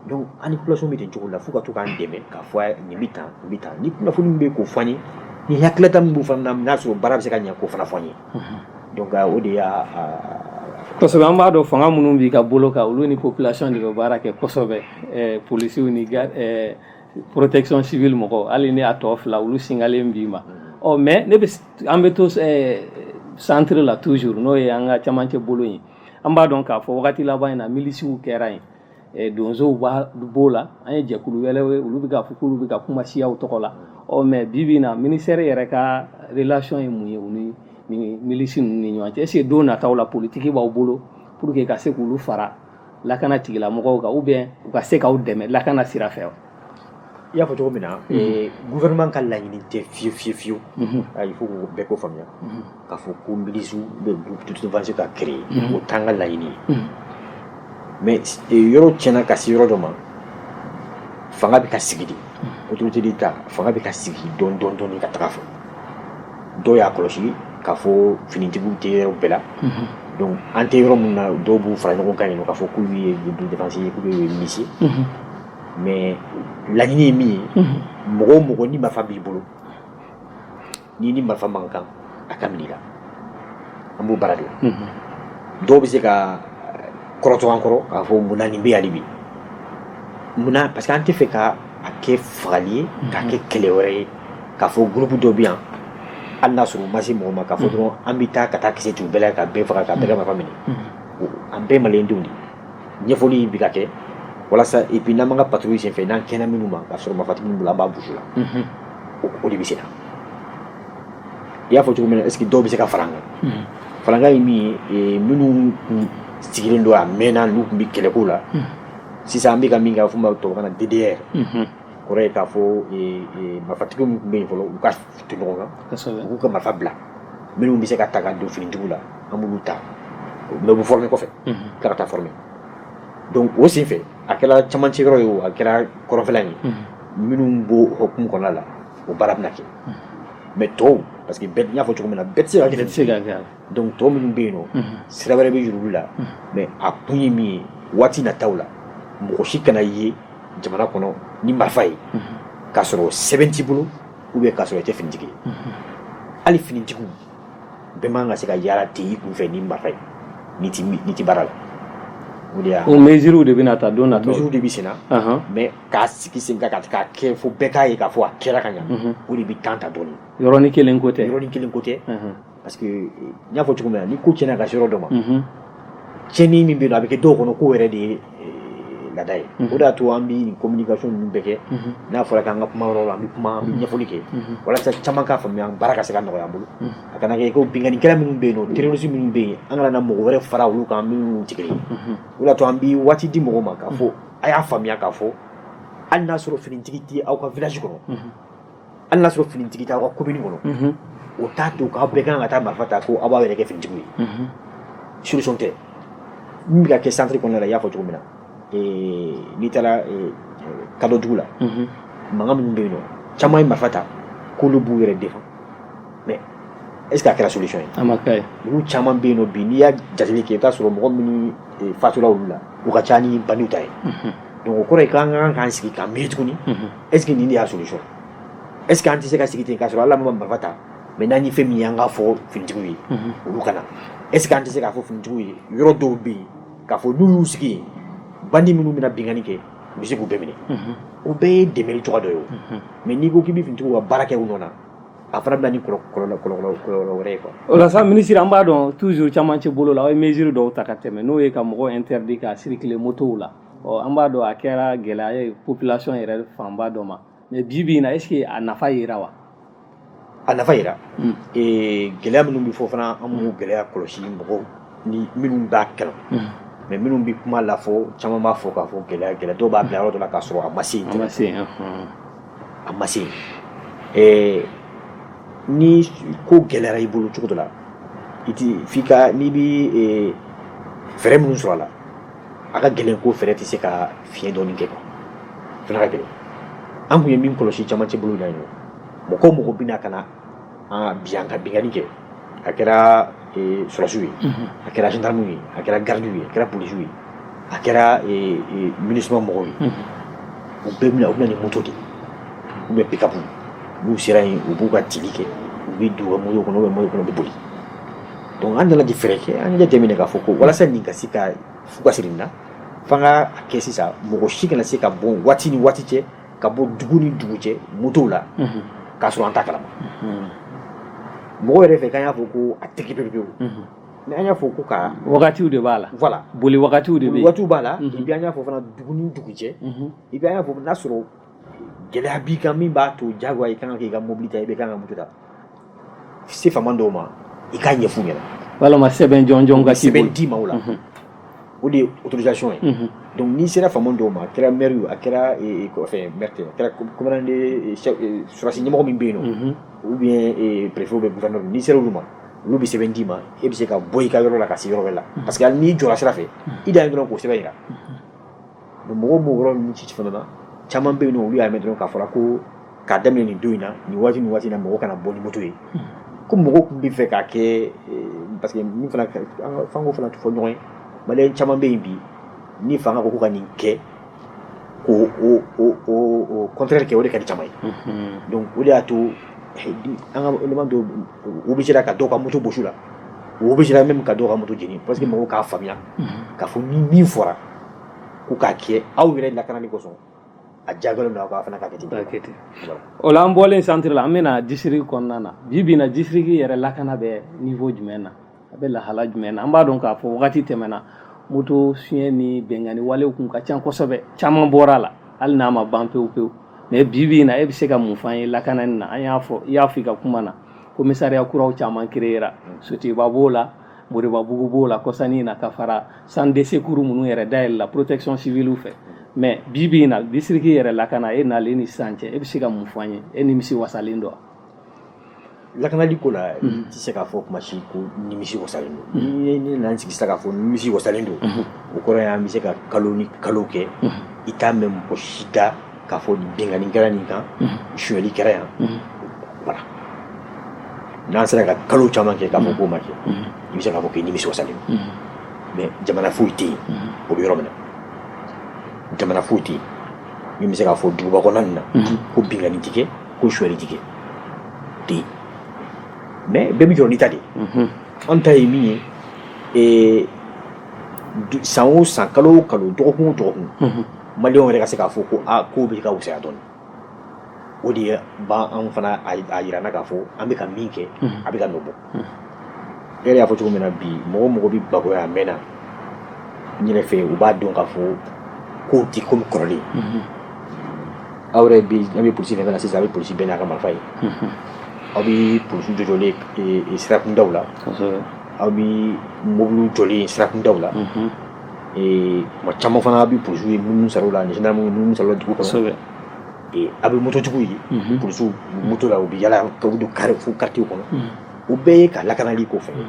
donc an ni population bɛ ten cogo la fo ka to k'an dɛmɛ k'a fɔ a ye nin bɛ tan nin bɛ tan ni kunnafoni min bɛ k'o fɔ an ye ni hakilila min b'u fana na n'a sɔrɔ baara bɛ se ka ɲɛ k'o fana fɔ an ye donc o de y'a kosɛbɛ an b'a dɔn fanga minnu b'i ka bolo kan olu ni population de bɛ baara kɛ kosɛbɛ polisiw ni protection civile mɔgɔw hali ni a tɔ fila olu singalen b'i ma mais an bɛ to centre la toujours n'o ye an ka camancɛ bolo ye an b'a dɔn k'a fɔ wagati laban in na milisiw kɛra yen donsow b'o la an ye jɛkulu wɛrɛw ye olu bɛ ka fɔ k'olu bɛ ka kuma siyaw tɔgɔ la mais bi na ministère yɛrɛ ka relation ye mun ye u ni milisi ninnu ni ɲɔgɔn cɛ est-ce que don nataw la politique b'aw bolo pour que ka se k'olu fara lakana tigilamɔgɔw kan ou bien u ka se k'aw dɛmɛ lakana sira fɛ i y'a fɔ cogo min na gouvernement ka laɲini tɛ fiyewu il faut que bɛɛ k'o faamuya k'a fɔ ko milisiw bɛ tutupasi ka créer o t'an ka laɲini ye mais yɔrɔ tiɲɛna ka se yɔrɔ dɔ ma fanga bɛ ka sigi de autorité d'État fanga bɛ ka sigi dɔɔni ka taga fɛ dɔw y'a kɔlɔsi k'a fɔ finitigiw tɛ yɔrɔ bɛɛ la donc an tɛ yɔrɔ min na dɔw b'u fara ɲɔgɔn kan yen k'a fɔ k'u ye défense ye k'u ye milicier mais laɲini ye min ye mɔgɔ o mɔgɔ ni marifa b'i bolo ni marifa man kan a ka minɛ i la an b'o baara de la dɔw bɛ se ka kɔrɔtɔ an kɔrɔ k'a fɔ munna nin bɛ yan hali bi munna parce que an tɛ fɛ ka a kɛ fagali ye k'a kɛ kɛlɛ wɛrɛ ye k'a fɔ groupe dɔ bɛ yan hali n'a sɔrɔ u ma se mɔgɔ ma k'a fɔ dɔrɔn an bɛ taa ka taa kisɛ tu bɛɛ la ka bɛɛ faga ka bɛɛ ka marifa minɛ an bɛɛ maliyɛndenw de ɲɛfɔli bɛ ka kɛ walasa et puis n'an m'an ka patrouille senfɛ n'an kɛnɛ minnu ma k'a sɔrɔ marifatigi minnu bolo an b'a busu la o de bɛ se na i y'a fɔ cogo min na est-ce que dɔw bɛ se ka fara an kan fara an kan ye min ye minnu sigilen don a mɛnna n'u tun bɛ kɛlɛko la sisan an bɛ ka min kɛ a bɛ f'o ma tubabukan na DDR kɔrɔ ye k'a fɔ marifatigi minnu tun bɛ yen fɔlɔ u ka to ɲɔgɔn kan u k'u ka marifa bila minnu bɛ se ka ta ka don finitigiw la an b'olu ta mais u bɛ former kɔfɛ tila ka taa former donc o senfɛ a kɛra camancɛ yɔrɔ ye o a kɛra kɔrɔnfɛla ye minnu b'o hukumu kɔnɔna la o baara bɛna kɛ mais tɔw parce que bɛɛ n y'a fɔ cogo min na bɛɛ tɛ se ka kɛ donc tɔw minnu bɛ yen nɔ sira wɛrɛ bɛ yir'u la mais a kun ye min ye waati nataw la mɔgɔ si kana ye jamana kɔnɔ ni marifa ye k'a sɔrɔ sɛbɛn t'i bolo ou bien k'a sɔrɔ i tɛ finitigi ye hali finitigiw bɛɛ man ka se ka yaala ten i kunfɛ ni marifa ye n'i tɛ baara la o mesures de bɛna ta don nataw mesures de bɛ sen na mais k'a sigi sen kan k'a kɛ fo bɛɛ k'a ye k'a fɔ a kɛra ka ɲa o de bɛ temps ta dɔɔni yɔrɔnin kelen ko tɛ parce que n y'a fɔ cogo min na ni ko tiɲɛna ka se yɔrɔ dɔ ma tiɲɛni min bɛ yen nɔ a bɛ kɛ dɔw kɔnɔ k'o yɛrɛ de ye laada ye o de y'a to an bɛ nin communication ninnu bɛɛ kɛ n'a fɔra k'an ka kuma yɔrɔ la an bɛ kuma an bɛ ɲɛfɔli kɛ walasa caman k'a faamuya baara ka se ka nɔgɔya an bolo a kana kɛ ko binkannikɛla minnu bɛ yen nɔ terroriste minnu bɛ yen an kana na mɔgɔ wɛrɛ fara olu kan minnu tɛ kelen ye o de y'a to an bɛ waati di mɔgɔw ma k'a fɔ a y'a faamuya k'a fɔ hali n'a sɔrɔ finitigi tɛ aw ka village kɔnɔ hali n'a sɔrɔ finitigi tɛ aw ka commune kɔnɔ o t'a to k'aw bɛɛ kan ka taa marifa ta ko aw b'aw yɛrɛ kɛ finitigiw ye solution tɛ min bɛ ka kɛ centre kɔnɔna la i y'a fɔ cogo min na n'i taara kadɔdugu la mankan minnu bɛ yen nɔ caman ye marifa ta k'olu b'u yɛrɛ défend mais est-ce que a kɛra solution ye a ma kɛ ye olu caman bɛ yen nɔ bi n'i y'a jateli kɛ i bɛ taa sɔrɔ mɔgɔ minnu fatura olu la u ka ca ni baniw ta ye donc o kɔrɔ ye k'an kan k'an sigi k'an miiri tuguni est-ce que nin de y'a solution est-ce que an tɛ se ka sigi ten k'a sɔrɔ hali an ma marifa ta mais n'an ye fɛn min ye an k'a fɔ finitigiw ye olu ka na est-ce que an tɛ se k'a fɔ finitigiw ye yɔrɔ dɔw bɛ yen k'a fɔ n'u y'u sigi yen bandi minnu bɛna binkani kɛ u bɛ se k'u bɛɛ minɛ o bɛɛ ye dɛmɛli cogoya dɔ ye o mais n'i ko k'i bɛ finitigiw ka baara kɛ u nɔ na a fana bɛna ni kɔlɔlɔ wɛrɛ ye quoi. o la sa minisiri an b'a dɔn toujours camancɛ bolo la aw ye mesure dɔw ta ka tɛmɛ n'o ye ka mɔgɔ interdit ka circuler motow la an b'a dɔn a kɛra gɛlɛya ye population yɛrɛ fanba dɔ ma mais bi bi in na est ce que a nafa yera wa. a nafa yera gɛlɛya minnu bɛ fɔ fana an b'o gɛlɛya kɔlɔsi mɔgɔw ni minnu b'a kɛlɛ mais minnu bɛ kuma la fɔ caman b'a fɔ k'a fɔ gɛlɛya dɔw b'a bila yɔrɔ dɔ la k'a sɔrɔ a ma se yen a ma se yen ni ko gɛlɛyara i bolo cogo dɔ la f'i ka n'i bi fɛɛrɛ minnu sɔrɔ a la a ka gɛlɛn ko fɛɛrɛ tɛ se ka fiɲɛ dɔɔni kɛ fana ka gɛlɛn an kun ye min kɔlɔsi camancɛ bolo la yen nɔ mɔgɔ o mɔgɔ bɛna ka na bi an ka bingani kɛ a kɛra sɔrɔsiw ye a kɛra gendarmew ye a kɛra gardiw ye a kɛra polisiw ye a kɛra MINUSMA mɔgɔw ye u bɛɛ bɛna ni moto de ou bien pick-up n'u sera yen u b'u ka tili kɛ u bɛ don u ka moto kɔnɔ moto kɔnɔ bɛ boli donc an nana di fɛɛrɛ kɛ an y'a jateminɛ k'a fɔ ko walasa nin ka se ka fu ka siri nin na f'an ka kɛ sisan mɔgɔ si kana se ka bɔ waati ni waati cɛ ka bɔ dugu ni dugu cɛ motow la k'a sɔrɔ an t'a kalama mɔgɔ yɛrɛ fɛ k'an y'a fɔ ko a tɛgɛ pewu mais an y'a fɔ ko ka wagatiw de b'a la voilà boli wagatiw de bɛ yen wagatiw b'a la et puis an y'a fɔ fana dugu ni dugu cɛ et puis an y'a fɔ n'a sɔrɔ gɛlɛya b'i kan min b'a to jagoya i kan ka k'i ka mobili ta i bɛ kan ka moto ta se faama dɔw ma i k'a ɲɛf'u ɲɛna walama sɛbɛn jɔnjɔn ka k'i bolo sɛbɛn d'i ma o la o de ye autorisation ye donc n'i sera faama dɔw ma a kɛra maire ye a kɛra maire tɛ a kɛra commandant de sɔrɔsi ɲɛmɔgɔ min bɛ yen nɔ ou bien préfet ou bien gouverneur n'i sera olu ma olu bɛ sɛbɛn d'i ma e bɛ se ka bɔ i ka yɔrɔ la ka se yɔrɔ wɛrɛ la parce que hali n'i jɔra sira fɛ i dan ye dɔrɔn k'o sɛbɛn yira donc mɔgɔw m'o yɔrɔ ninnu ci fana na caman bɛ yen nɔ olu y'a mɛn dɔrɔn k'a fɔra ko k'a daminɛ nin don in na nin waati ni waati in na mɔgɔ kana bɔ ni moto ye ko mɔgɔw tun bɛ fɛ k'a kɛ parce que min fana fanko fana fɔ ɲɔgɔn ye maliyɛn caman bɛ yen bi ni fanga ko ko ka nin kɛ k'o contraire kɛ o de ka di caman ye donc o de y'a to an ka élément dɔ obligé ka dɔw ka moto bosi la o obligé même ka dɔw ka moto jeni parce que mɔgɔw k'a faamuya k'a fɔ ni min fɔra ko k'a kɛ aw yɛrɛ lakanali kosɔn a diyagoyalen don aw ka fana k'a kɛ ten o la an bɔlen centre la an bɛna district kɔnɔna na bi bi in na district yɛrɛ lakana bɛ niveau jumɛn na a bɛ lahala jumɛn na an b'a dɔn k'a fɔ wagati tɛmɛna moto fiɲɛ ni bɛnkanni walew kun ka ca kosɛbɛ caman bɔra la hali n'a ma ban pewu pewu mais bi bi in na e bɛ se ka mun f'an ye lakanani na an y'a fɔ i y'a fɔ i ka kuma na commissariat kuraw caman créera Sotiba b'o la Moribabugu b'o la kɔsani na ka fara centre de secours minnu yɛrɛ dayɛlɛ la protection civile fɛ mais bi bi in na district yɛrɛ lakana e nalen ni sisan cɛ e bɛ se ka mun f'an ye e nimisi wasalen don lakanali ko la i tɛ se k'a fɔ kuma si ko nimisi wasalen don ni nana sigi sisan k'a fɔ nimisi wasalen don o kɔrɔ ye an bɛ se ka kalo ni kalo kɛ i t'a mɛn mɔgɔ si da k'a fɔ bɛnkanni kɛra nin kan sonyɛli kɛra yan voilà n'an sera ka kalo caman kɛ k'a fɔ k'o ma kɛ i bɛ se k'a fɔ k'i nimisi wasalen don mais jamana foyi tɛ yen o bɛ yɔrɔ min na jamana foyi tɛ yen min bɛ se k'a fɔ duguba kɔnɔna nin na ko bɛnkanni tɛ kɛ ko sonyɛli tɛ kɛ tɛ yen mais bɛɛ bɛ jɔ n'i ta de ye an ta ye min ye san o san kalo o kalo dɔgɔkun o dɔgɔkun maliyɛnw yɛrɛ ka se k'a fɔ ko kow bɛ ka wusaya dɔɔni o de b'an fana a yira n na k'a fɔ an bɛ ka min kɛ a bɛ ka nɔ bɔ e yɛrɛ y'a fɔ cogo min na bi mɔgɔ mɔgɔ bɛ bagoya a mɛnna n yɛrɛ fɛ u b'a dɔn k'a fɔ kow tɛ komi kɔrɔlen aw yɛrɛ an bɛ polisi fɛn fɛn na sisan a bɛ polisi bɛɛ n'a ka marifa ye aw bɛ polisiw jɔjɔlen sirakundaw la aw bɛ mobili jɔlen sirakundaw la tuma caman fana bɛ polisiw ye minnu sara la ni gendarmew minnu sara la dugu kɔnɔ a bɛ mototigiw ye polisiw moto la u bɛ yala ka don kare fo quartier kɔnɔ o bɛɛ ye ka lakanali ko fɛn ye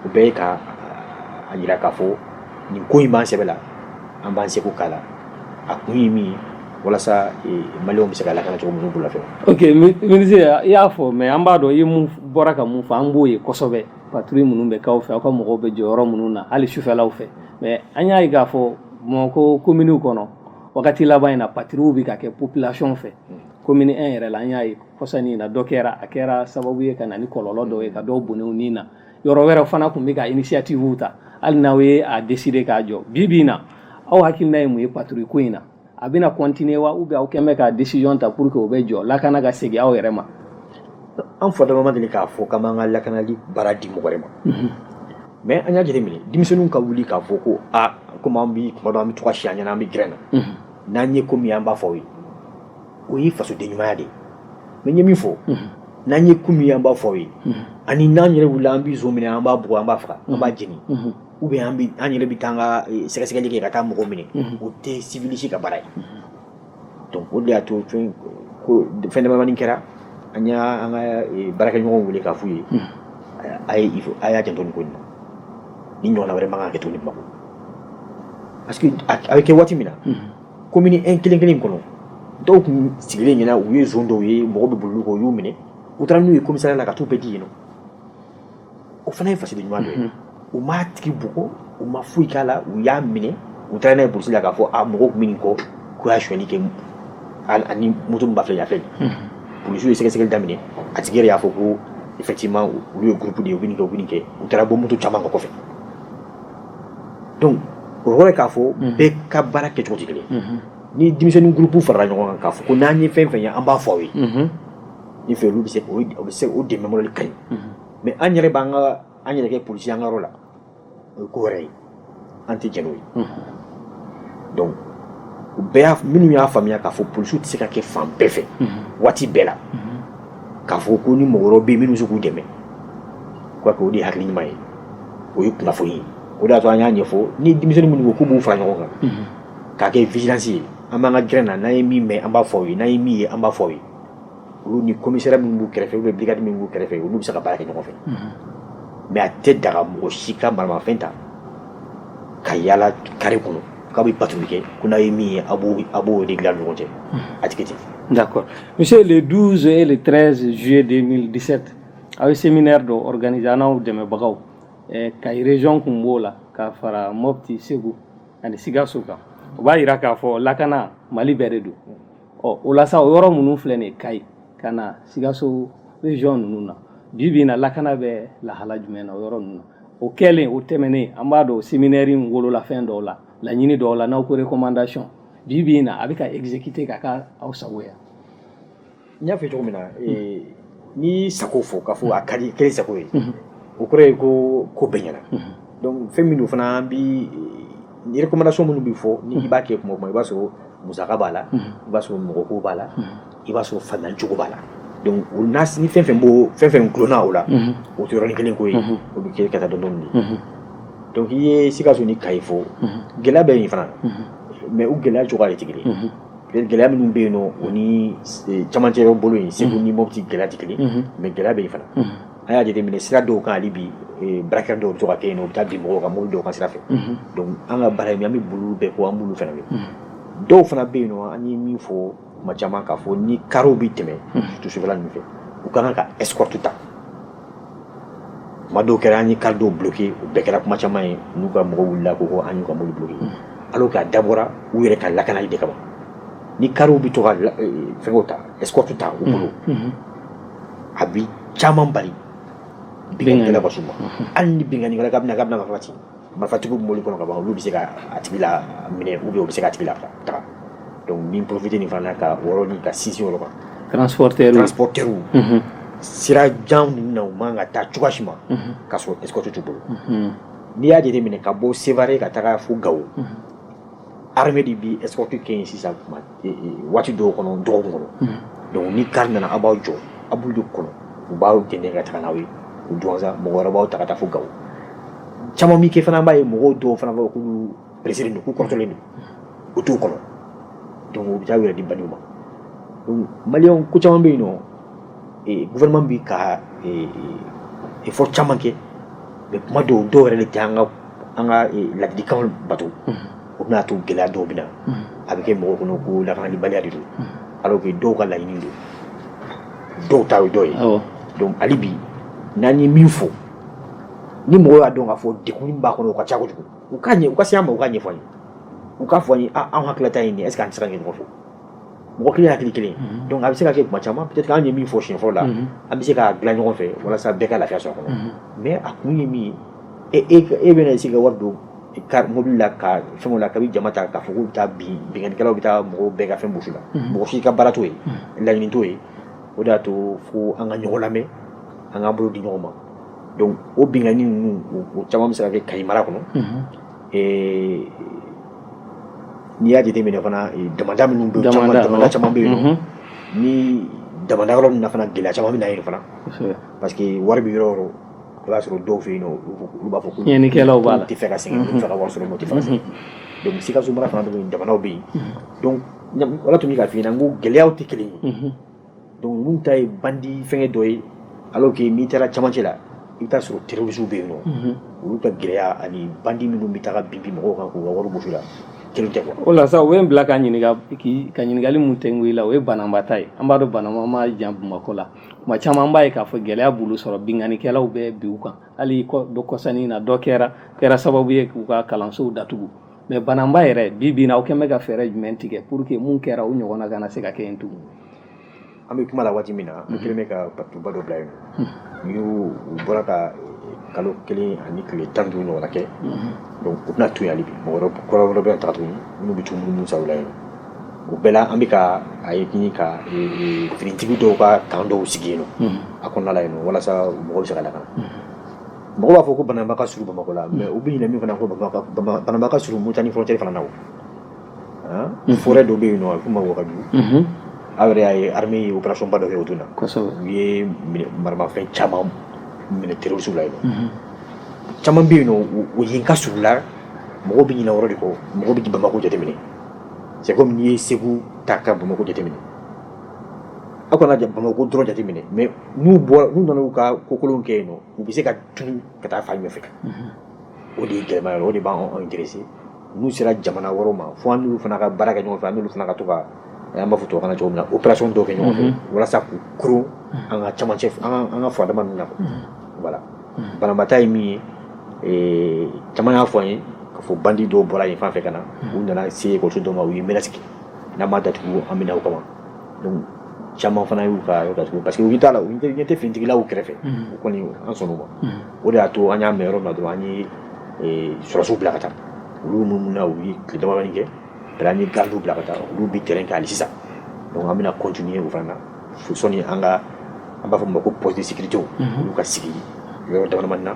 o bɛɛ ye ka a yira k'a fɔ nin ko in b'an sɛbɛ la an b'an seko k'a la a kun ye min ye walasa maliyɛnw bɛ se ka lakana cogo minnu bolo la fɛ. ok ministre i y'a fɔ mais an b'a dɔn i mun bɔra ka mun fɔ an b'o ye kosɛbɛ patrouille minnu bɛ k'aw fɛ aw ka mɔgɔw bɛ jɔ yɔrɔ minnu na hali sufɛlaw fɛ mais an y'a ye k'a fɔ Bamakɔ commune kɔnɔ wagati laban in na patrouille bɛ ka kɛ population fɛ commune 1 yɛrɛ la an y'a ye kɔsani in na dɔ kɛra a kɛra sababu ye ka na ni kɔlɔlɔ dɔw ye ka dɔw bonnew nin na yɔrɔ wɛrɛ fana tun bɛ ka initiative ta hali n'aw ye a décider k'a jɔ bi bi in na aw hakilina ye mun ye patrouille ko in na a bɛna continuer wa ou bien aw kɛn bɛ ka décision ta pour que o bɛ jɔ lakana ka segin aw yɛrɛ ma an fɔdama ma deli k'a fɔ k'an b'an ka lakanali baara di mɔgɔ wɛrɛ ma mais an y'a jateminɛ denmisɛnninw ka wuli k'a fɔ ko komi an bɛ kuma dɔ an bɛ to ka si an ɲɛna an bɛ gɛrɛn na n'an ye ko min an b'a fɔ aw ye o ye fasoden ɲumanya de ye mais n ye min fɔ n'an ye ko min an b'a fɔ aw ye ani n'an yɛrɛ wulila an bɛ zo minɛ an b'a bugɔ an b'a faga an b'a jeni ou bien an yɛrɛ bɛ taa an ka sɛgɛsɛgɛli kɛ ka taa mɔgɔw minɛ o tɛ civilisi ka baara ye donc o de y'a to fɛn damadamanin kɛra an ka baarakɛɲɔgɔnw wele k'a f'u ye a y'a janto nin ko in na ni ɲɔgɔnna wɛrɛ man kan ka kɛ tuguni Bamako parce que a bɛ kɛ waati min na commune 1 kelen kɔnɔ dɔw tun sigilen ɲɛna u ye zone dɔw ye mɔgɔ bɛ boli kɔ u y'u minɛ u taara n'u ye commissariat la ka t'u bɛɛ di yen nɔ o fana ye fasidi ɲuman dɔ ye u m'a tigi bugɔ u ma foyi k'a la u y'a minɛ u taara n'a ye polisi la k'a fɔ mɔgɔw tun bɛ nin kɔ k'u y'a sonyali kɛ ani moto min b'a filɛ yan filɛ polisiw ye sɛgɛsɛgɛli daminɛ a tigi yɛrɛ y'a fɔ ko effectivement olu ye groupe de ye u bɛ nin kɛ u taara bɔ moto caman kɔ kɔfɛ donc o yɔrɔ ye k'a fɔ bɛɛ ka baara kɛcogo tɛ kelen ni denmisɛnnin groupe farala ɲɔgɔn kan k'a fɔ ko n'an ye fɛn fɛn ye an b'a fɔ aw ye ni fɛ olu bɛ se o dɛmɛ mɔdɛli ka ɲi mais an yɛrɛ b'an ka an yɛrɛ kɛ polisi an ka yɔrɔ la o ye ko wɛrɛ ye an tɛ jɛn n'o ye donc u bɛɛ minnu y'a faamuya k'a fɔ polisiw tɛ se ka kɛ fan bɛɛ fɛ waati bɛɛ la k'a fɔ ko ni mɔgɔ wɛrɛw bɛ yen minnu bɛ se k'u dɛmɛ quoi que o de ye hakili ɲuman ye o ye kunnafoni ye o de y'a to an y'a ɲɛfɔ ni denmisɛnnin minnu ko k'u b'u fara ɲɔgɔn kan k'a kɛ vigilance ye an b'an ka gɛrɛn na n'an ye min mɛn an b'a fɔ aw ye n'an ye min ye an b'a fɔ aw ye olu ni commissariat minnu b'u kɛrɛfɛ ou bien brigade minnu b'u kɛrɛfɛ olu bɛ se ka baara kɛ ɲɔgɔn fɛ mais a tɛ daga mɔgɔ si ka maramafɛn ta ka yaala carré kɔnɔ k'a bɛ patrouille kɛ ko n'a ye min ye a b'o régler a ni ɲɔgɔn cɛ a tɛ kɛ ten. D'accord. Monsieur, le 12 et le 13 juillet 2017 aw ye séminaire dɔ organisé an n'aw dɛmɛbagaw Kayi région kun b'o la ka fara Mopti Segu ani Sikaso kan o b'a jira k'a fɔ lakana Mali bɛɛ de don o la sa o yɔrɔ minnu filɛ nin ye Kayi ka na Sikaso région ninnu na bi bi in na lakana bɛ lahala jumɛn na o yɔrɔ ninnu na o kɛlen o tɛmɛnen an b'a dɔn séminaire in wolola fɛn dɔw la laɲini dɔw la n'aw ko recommandation bi bi in na a bɛ ka exécuter ka k'a aw sago ya. N y'a fɔ cogo min na ni sago fɔ k'a fɔ a ka di kelen sago ye o kɔrɔ ye ko bɛɛ ɲɛna donc fɛn min don fana an bi recommandation minnu bɛ fɔ ni i b'a kɛ kuma o kuma i b'a sɔrɔ musaka b'a la i b'a sɔrɔ mɔgɔko b'a la i b'a sɔrɔ faamuyali cogo b'a la donc ni fɛn fɛn gulonna o la o tɛ yɔrɔnin kelen ko ye o bɛ kɛ ka taa dɔɔnin de donc i ye Sikaso ni Kayi fɔ gɛlɛya bɛ yen fana mais u gɛlɛya cogoya de tɛ kelen ye gɛlɛya minnu bɛ yen nɔ o ni camancɛ yɔrɔ bolo yen Segu ni Mopti gɛlɛya tɛ kelen mais gɛlɛya bɛ yen fana an y'a jateminɛ sira dɔw kan hali bi baarakɛyɔrɔ dɔw bɛ to ka kɛ yen nɔ u bɛ taa bin mɔgɔw kan mobili dɔw kan sira fɛ donc an ka baara in an bɛ boli bɛɛ ko an b'olu fana kɛ dɔw fana bɛ yen nɔ an ye min fɔ kuma caman k'a fɔ ni kariw bɛ tɛmɛ surtout sufɛla ninnu fɛ u ka kan ka escorte ta tuma dɔw kɛra an ye kari dɔw bloqué o bɛɛ kɛra kuma caman ye n'u ka mɔgɔw wulila ko an y'u ka mobili bloqué alors k'a dabɔra u yɛrɛ ka lakanali de kama ni kariw bɛ to ka fɛnkɛw ta escorte ta u bolo a bi caman bali binganni kɛla ka suma hali ni binganni kɛla k'a bɛna marifatigiw bɛ mobili kɔnɔ ka ban olu bɛ se ka a tigi la minɛ ou bien u bɛ se k'a tigi la taga donc ni profiter nin fana ka wɔrɔ ni ka sinsin o kan transporteur sira jan ninnu na u man ka taa cogoya si ma k'a sɔrɔ escorte t'u bolo n'i y'a jateminɛ ka bɔ Sevare ka taga fo Gawo armée de bi escorte kɛ yen sisan waati dɔw kɔnɔ dɔgɔkun kɔnɔ donc ni car nana aw b'aw jɔ a b'olu de kɔnɔ u b'aw dɛndɛn ka taga n'aw ye u duwanza mɔgɔ wɛrɛ b'aw ta ka taa fo Gawo caman min kɛ fana b'a ye mɔgɔw dɔw fana b'a fɔ k'olu pressés don k'u kɔrɔtɔlen don u t'o kɔnɔ donc u bɛ taa u yɛrɛ di baliw ma donc maliyɛnw ko caman bɛ yen nɔ gouvernement bɛ ka effort caman kɛ mais kuma dɔw yɛrɛ de tɛ an ka ladilikanw bato o bɛna to gɛlɛya dɔw bɛ na a bɛ kɛ mɔgɔw kɔnɔ ko lakanalibaliya de don alors que dɔw ka laɲini don dɔw ta ye dɔ ye donc hali bi n'an ye min fɔ ni mɔgɔw y'a dɔn k'a fɔ degun b'a kɔnɔ o ka ca kojugu u ka se an ma u ka ɲɛfɔ an ye u k'a fɔ an ye anw hakilita ye nin est ce que an tɛ se ka kɛ ɲɔgɔn fɛ mɔgɔ kelen hakili kelen donc a bɛ se ka kɛ kuma caman peut être que an ye min fɔ siɲɛ fɔlɔ la an bɛ se k'a dilan ɲɔgɔn fɛ walasa bɛɛ ka lafiya sɔrɔ a kɔnɔ mais a kun ye min ye e bɛna se ka wari don mobili la ka fɛnw la kabi jama ta k'a fɔ k'u bɛ taa bingannikɛlaw bɛ taa mɔgɔw bɛɛ ka fɛn bosi la mɔgɔ si ka baara t'o ye laɲini t'o ye o de y'a to fo an ka ɲɔgɔn lamɛn an k'an bolo di ɲɔgɔn ma donc o binganni ninnu o caman bɛ se ka kɛ Kayi mara kɔnɔ n'i y'a jateminɛ fana damanda minnu bɛ damanda caman bɛ yen nɔ ni damanda yɔrɔ ninnu na fana gɛlɛya caman bɛ na yen fana parce que wari bɛ yɔrɔ o yɔrɔ i b'a sɔrɔ dɔw fɛ yen nɔ olu b'a fɔ ko tiɲɛnikɛlaw b'a la tɛ fɛ ka sɛgɛn olu tɛ fɛ ka wari sɔrɔ olu tɛ fɛ ka sɛgɛn donc Sikaso mara fana jamanaw bɛ yen donc wala tun bɛ ka f'i ɲɛna n ko gɛlɛyaw tɛ kelen ye donc mun ta ye bandi fɛngɛ dɔ ye alors que n'i taara camancɛ la i bɛ taa sɔrɔ terroriste bɛ yen nɔ olu ka gɛlɛya ani bandi minnu bɛ taga bin mɔgɔw kan k'u ka wari gosi la kelen tɛ quoi. O la sa o ye n bila ka ɲininkali mun tɛngu i la o ye bananba ta ye an b'a dɔn bananba ma jan Bamakɔ la tuma caman an b'a ye k'a fɔ gɛlɛya b'olu sɔrɔ bingannikɛlaw bɛ bin u kan hali dɔ kɔsannin na dɔ kɛra sababu ye k'u ka kalansow datugu mais bananba yɛrɛ bi na aw kɛn bɛ ka fɛɛrɛ jumɛn tigɛ pour que mun kɛra o ɲɔgɔnna kana se ka kɛ yen tugun. An bɛ kuma la waati min na an kelen bɛ ka patuba dɔ bila yen nɔ n'u bɔra ka kalo 1 ani tile 15 ɲɔgɔnna kɛ donc u tɛna to yen hali bi mɔgɔ wɛrɛ bɛ taga tuguni minnu bɛ tunu minnu sa u la yen nɔ o bɛɛ la an bɛ ka a ye ɲini ka finitigi dɔw ka kan dɔw sigi yen nɔ a kɔnɔna la yen nɔ walasa mɔgɔw bɛ se ka lakana mɔgɔw b'a fɔ ko bananba ka surun Bamakɔ la mais u bɛ ɲinɛ min fana ko bananba ka surun Mauritanie frontière fana na o forêt dɔ bɛ yen nɔ a bɛ f'o ma Wagadugu aw yɛrɛ y'a ye armée ye opération ba dɔ kɛ o don na u ye maramafɛn caman minɛ terroriste la yen nɔ caman bɛ yen nɔ o ye n ka surun la mɔgɔw bɛ ɲinɛ o yɔrɔ de kɔ mɔgɔw bɛ Bamakɔ jateminɛ c'est comme n'i ye Segu ta ka Bamakɔ jateminɛ aw kana Bamakɔ dɔrɔn jateminɛ mais n'u nana u ka kokolonw kɛ yen nɔ u bɛ se ka tunu ka taa fan ɲɛfɛ o de ye gɛlɛma yɔrɔ o de b'an intéressé n'u sera jamana wɛrɛw ma fo an n'olu fana ka baara kɛ ɲɔgɔn fɛ an n'olu fana ka to ka an b'a fɔ tubabukan na cogo min na opération dɔw kɛ ɲɔgɔn fɛ walasa k'u koron an ka camancɛ an ka furadama ninnu na voilà bananbata ye min ye caman y'a fɔ an ye k'a fɔ bandi dɔw bɔra yen fan fɛ ka na u nana se ekɔliso dɔw ma u ye menacé kɛ n'an m'a datugu an bɛ na o kama donc caman fana y'u ka yɔrɔ datugu parce que u t'a la u ɲɛ tɛ finitigilaw kɛrɛfɛ u kɔni an sɔnn'u ma o de y'a to an y'a mɛn yɔrɔ min na dɔrɔn an ye sɔrɔsiw bila ka taa olu minnu na u ye tile damadɔni kɛ an ye gardiw bila ka taa olu bɛ terrain kɛ hali sisan donc an bɛna continuer o fana na sɔnni an b'a fɔ o ma ko poste de sécurité olu ka sigi yɔrɔ damadamani na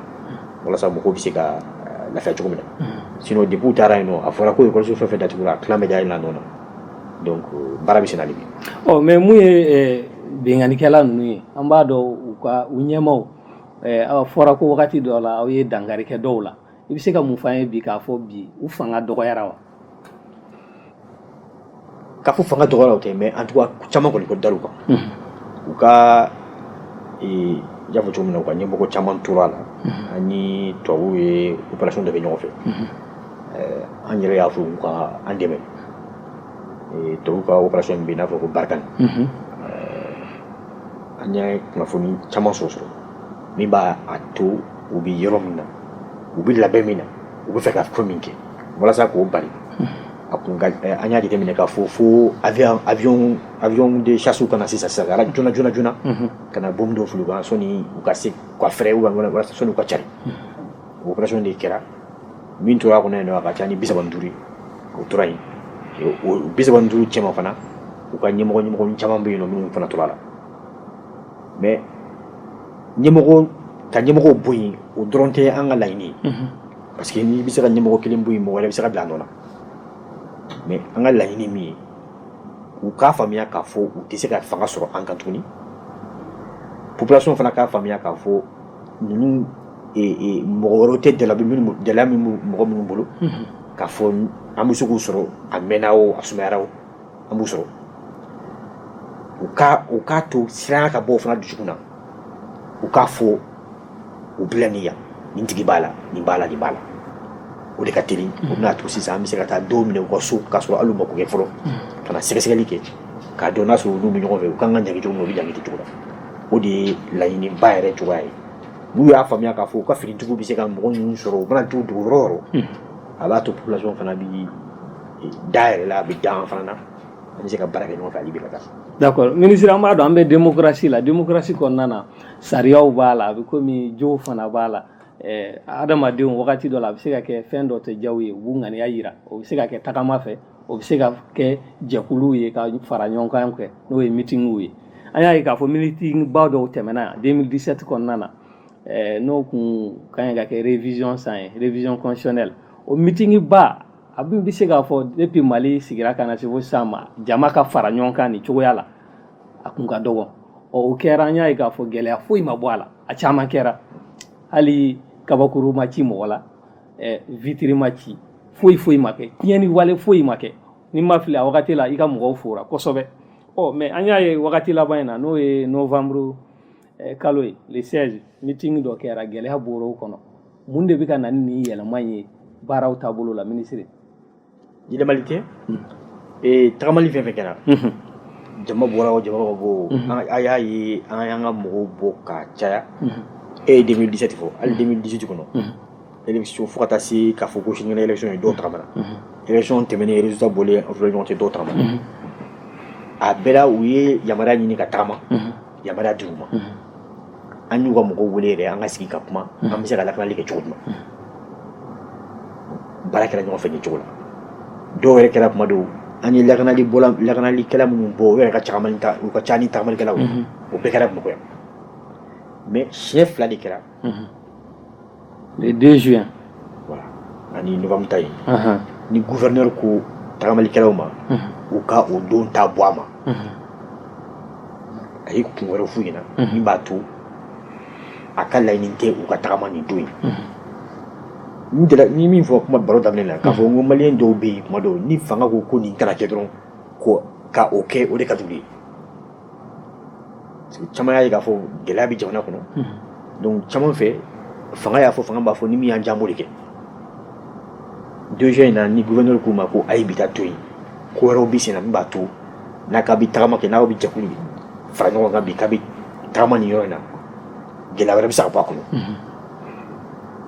walasa mɔgɔw bɛ se ka lafiya cogo min na sinon depuis u taara yen nɔ a fɔra ko ekɔliso fɛn o fɛn datugura tila bɛ da yen nɔ donc baara bɛ sen na hali bi. mais mun ye bingannikɛla ninnu ye an b'a dɔn u ɲɛmaaw a fɔra ko wagati dɔw la aw ye dankari kɛ dɔw la i bɛ se ka mun f'an ye bi k'a fɔ bi u fanga dɔgɔyara wa. K'a fɔ fanga dɔgɔyara o tɛ mais en tout cas caman kɔni ko dar'u kan u ka i y'a fɔ cogo min na u ka ɲɛmɔgɔ caman tora a la ani tubabuw ye opération dɔ kɛ ɲɔgɔn fɛ an yɛrɛ y'a fɔ u ka an dɛmɛ tubabuw ka opération min bɛ yen n'a fɔ ko Barkhane an ye kunnafoni caman sɔrɔ min b'a to u bɛ yɔrɔ min na u bɛ labɛn min na u bɛ fɛ ka ko min kɛ walasa k'o bali an y'a jateminɛ k'a fɔ fo avion de chasse kana sisan ala joona kana bombe dɔ fili u kan sɔnni u ka se ka fɛrɛ walasa sɔnni u ka cari o opération de kɛra min tora a kɔnɔ yen nɔ a ka ca ni 35 o tora yen o 35 cɛman fana u ka ɲɛmɔgɔ caman bɛ yen nɔ minnu fana tora a la mais ka ɲɛmɔgɔw bɔ yen o dɔrɔn tɛ an ka laɲini ye parce que n'i bɛ se ka ɲɛmɔgɔ kelen bɔ yen mɔgɔ wɛrɛ bɛ se ka bila a nɔ na mais an ka laɲini min ye u k'a faamuya k'a fɔ u tɛ se ka fanga sɔrɔ an kan tuguni population fana k'a faamuya k'a fɔ ninnu mɔgɔ wɛrɛw tɛ dɛlɛya min mɔgɔ minnu bolo k'a fɔ an bɛ se k'u sɔrɔ a mɛnna o a sumayara o an b'u sɔrɔ u k'a to siranya ka bɔ o fana dusukun na u k'a fɔ u bila nin yan nin tigi b'a la nin b'a la nin b'a la o de ka teli o bɛna to sisan an bɛ se ka taa dɔw minɛ u ka so k'a sɔrɔ hali u ma ko kɛ fɔlɔ ka na sɛgɛsɛgɛli kɛ k'a dɔn n'a sɔrɔ olu bɛ ɲɔgɔn fɛ u kan ka ɲangi cogo min na u bɛ ɲangi cogo la o de ye laɲiniba yɛrɛ cogoya ye n'u y'a faamuya k'a fɔ u ka finitigiw bɛ se ka mɔgɔ ninnu sɔrɔ u bɛna t'u dogo yɔrɔ o yɔrɔ a b'a to population fana bɛ da yɛrɛ la a bɛ da an fana na an bɛ se ka baara kɛ ɲɔgɔn fɛ hali bi ka taa. D'accord ministre an b'a dɔn an bɛ démocratie la démocratie kɔnɔna na sariyaw b'a la a bɛ komi jow fana b'a la adamadenw wagati dɔ la a bɛ se ka kɛ fɛn dɔ tɛ diya u ye u b'u ŋaniya jira o bɛ se ka kɛ tagama fɛ o bɛ se ka kɛ jɛkuluw ye ka fara ɲɔgɔn kan kɛ n'o ye meetingiw ye an y'a ye k'a fɔ meeting ba dɔw tɛmɛna 2017 kɔnɔna na n'o kun kan ka kɛ révision san ye révision constitutionnelle o meeting ba a bɛ se k'a fɔ depuis Mali sigira ka na se fo sisan ma jama ka fara ɲɔgɔn kan nin cogoya la a kun ka dɔgɔ o kɛra an y'a ye k'a fɔ gɛlɛya foyi ma bɔ a la a caman kɛra hali kabakuru ma ci mɔgɔ la vitre ma ci foyi ma kɛ tiɲɛni wale foyi ma kɛ ni ma fili a wagati la i ka mɔgɔw fora kosɛbɛ mais an y'a ye wagati laban in na n'o ye novembre kalo ye le 16 meeting dɔ kɛra gɛlɛya bɔra o kɔnɔ mun de bɛ ka na ni nin yɛlɛma ye baaraw taabolo la ministre yɛlɛmali tɛ tagamali fɛn fɛn kɛra jama bɔra o jama ka bɔ a y'a ye an y'an ka mɔgɔw bɔ ka caya 2017 fɔ hali 2018 kɔnɔ élection fo ka taa se k'a fɔ ko sini élection ye dɔw tagamana élection tɛmɛnen résultat bɔlen an filɛ ɲɔgɔn cɛ dɔw tagamana a bɛɛ la u ye yamaruya ɲini ka tagama yamaruya dir'u ma an y'u ka mɔgɔw wele yɛrɛ an ka sigi ka kuma an bɛ se ka lakanali kɛ cogo jumɛn baara kɛra ɲɔgɔn fɛ nin cogo la dɔw yɛrɛ kɛra kuma dɔw an ye lakanalikɛla minnu bɔ u yɛrɛ ka ca ni tagamalikɛlaw ye o bɛɛ kɛra Bamakɔ yan mais siɲɛ 2 de kɛra le 2 juin voilà ani novembre ta ye ni gouverneur ko tagamalikɛlaw ma u ka o don ta bɔ a ma a ye kun wɛrɛ f'u ɲɛna min b'a to a ka laɲini tɛ u ka tagama nin don ye ni min fɔ kuma baro daminɛ la k'a fɔ n ko maliyɛn dɔw bɛ yen kuma dɔw ni fanga ko nin kana kɛ dɔrɔn ka o kɛ o de ka d'u ye parce que caman y'a ye k'a fɔ gɛlɛya bɛ jamana kɔnɔ donc caman fɛ fanga y'a fɔ fanga b'a fɔ ni min y'an jan b'o de kɛ 2 juin in na ni gouverneur k'u ma ko a ye bi ta to yen ko wɛrɛw bɛ sen na min b'a to n'a k'a bɛ tagama kɛ n'aw bɛ jɛkulu fara ɲɔgɔn kan bi k'a bɛ tagama nin yɔrɔ in na gɛlɛya wɛrɛ bɛ se ka bɔ a kɔnɔ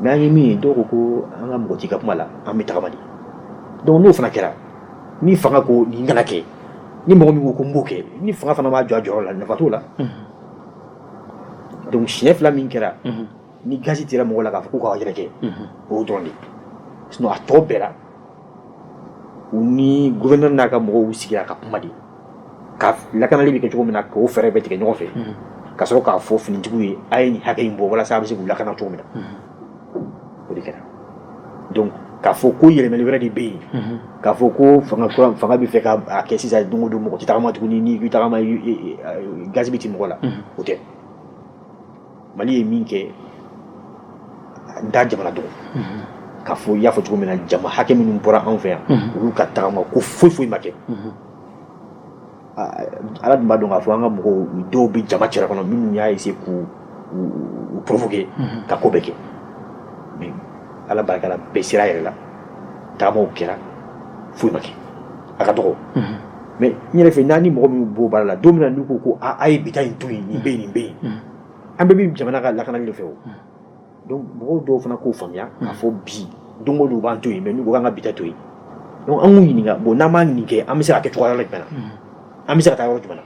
mais an ye min ye dɔw ko an ka mɔgɔ t'i ka kuma la an bɛ tagama de donc n'o fana kɛra ni fanga ko nin kana kɛ ni mɔgɔ min ko n b'o kɛ ni fanga fana b'a jɔ a jɔyɔrɔ la nafa t'o la donc siɲɛ 2 min kɛra ni gasi tira mɔgɔ la k'a fɔ k'u k'a yɛrɛ kɛ o dɔrɔn de sinon a tɔ bɛɛ la u ni gouverneur n'a ka mɔgɔw sigira ka kuma de ka lakanali bɛ kɛ cogo min na k'o fɛɛrɛ bɛ tigɛ ɲɔgɔn fɛ ka sɔrɔ k'a fɔ finitigiw ye a ye nin hakɛ in bɔ walasa a bɛ se k'u lakana cogo min na o de kɛra donc k'a fɔ ko yɛlɛmali wɛrɛ de bɛ yen k'a fɔ ko fanga bɛ fɛ k'a kɛ sisan don o don mɔgɔ tɛ tagama tuguni ni i tagama gasi bɛ ti mɔgɔ la o tɛ Mali ye min kɛ n t'a jamana dɔn k'a fɔ i y'a fɔ cogo min na jama hakɛ minnu bɔra anw fɛ yan olu ka tagama ko foyi ma kɛ ala dun b'a dɔn k'a fɔ an ka mɔgɔw dɔw bɛ jama cɛla kɔnɔ minnu y'a essayer k'u provoquer ka ko bɛɛ kɛ mais ala barika la bɛɛ sera a yɛrɛ la tagamaw kɛra foyi ma kɛ a ka dɔgɔ mais n yɛrɛ fɛ n'a ni mɔgɔ min b'o baara la don min na n'u ko a ye bi ta in to yen nin bɛ yen nin bɛ yen an bɛɛ bɛ jamana ka lakanali de fɛ o donc mɔgɔw dɔw fana k'o faamuya k'a fɔ bi don o don u b'an to yen mais n'u ko k'an ka bi ta to yen donc an k'u ɲininka bon n'an m'a nin kɛ an bɛ se ka kɛ cogoya jumɛn na an bɛ se ka taa yɔrɔ jumɛn na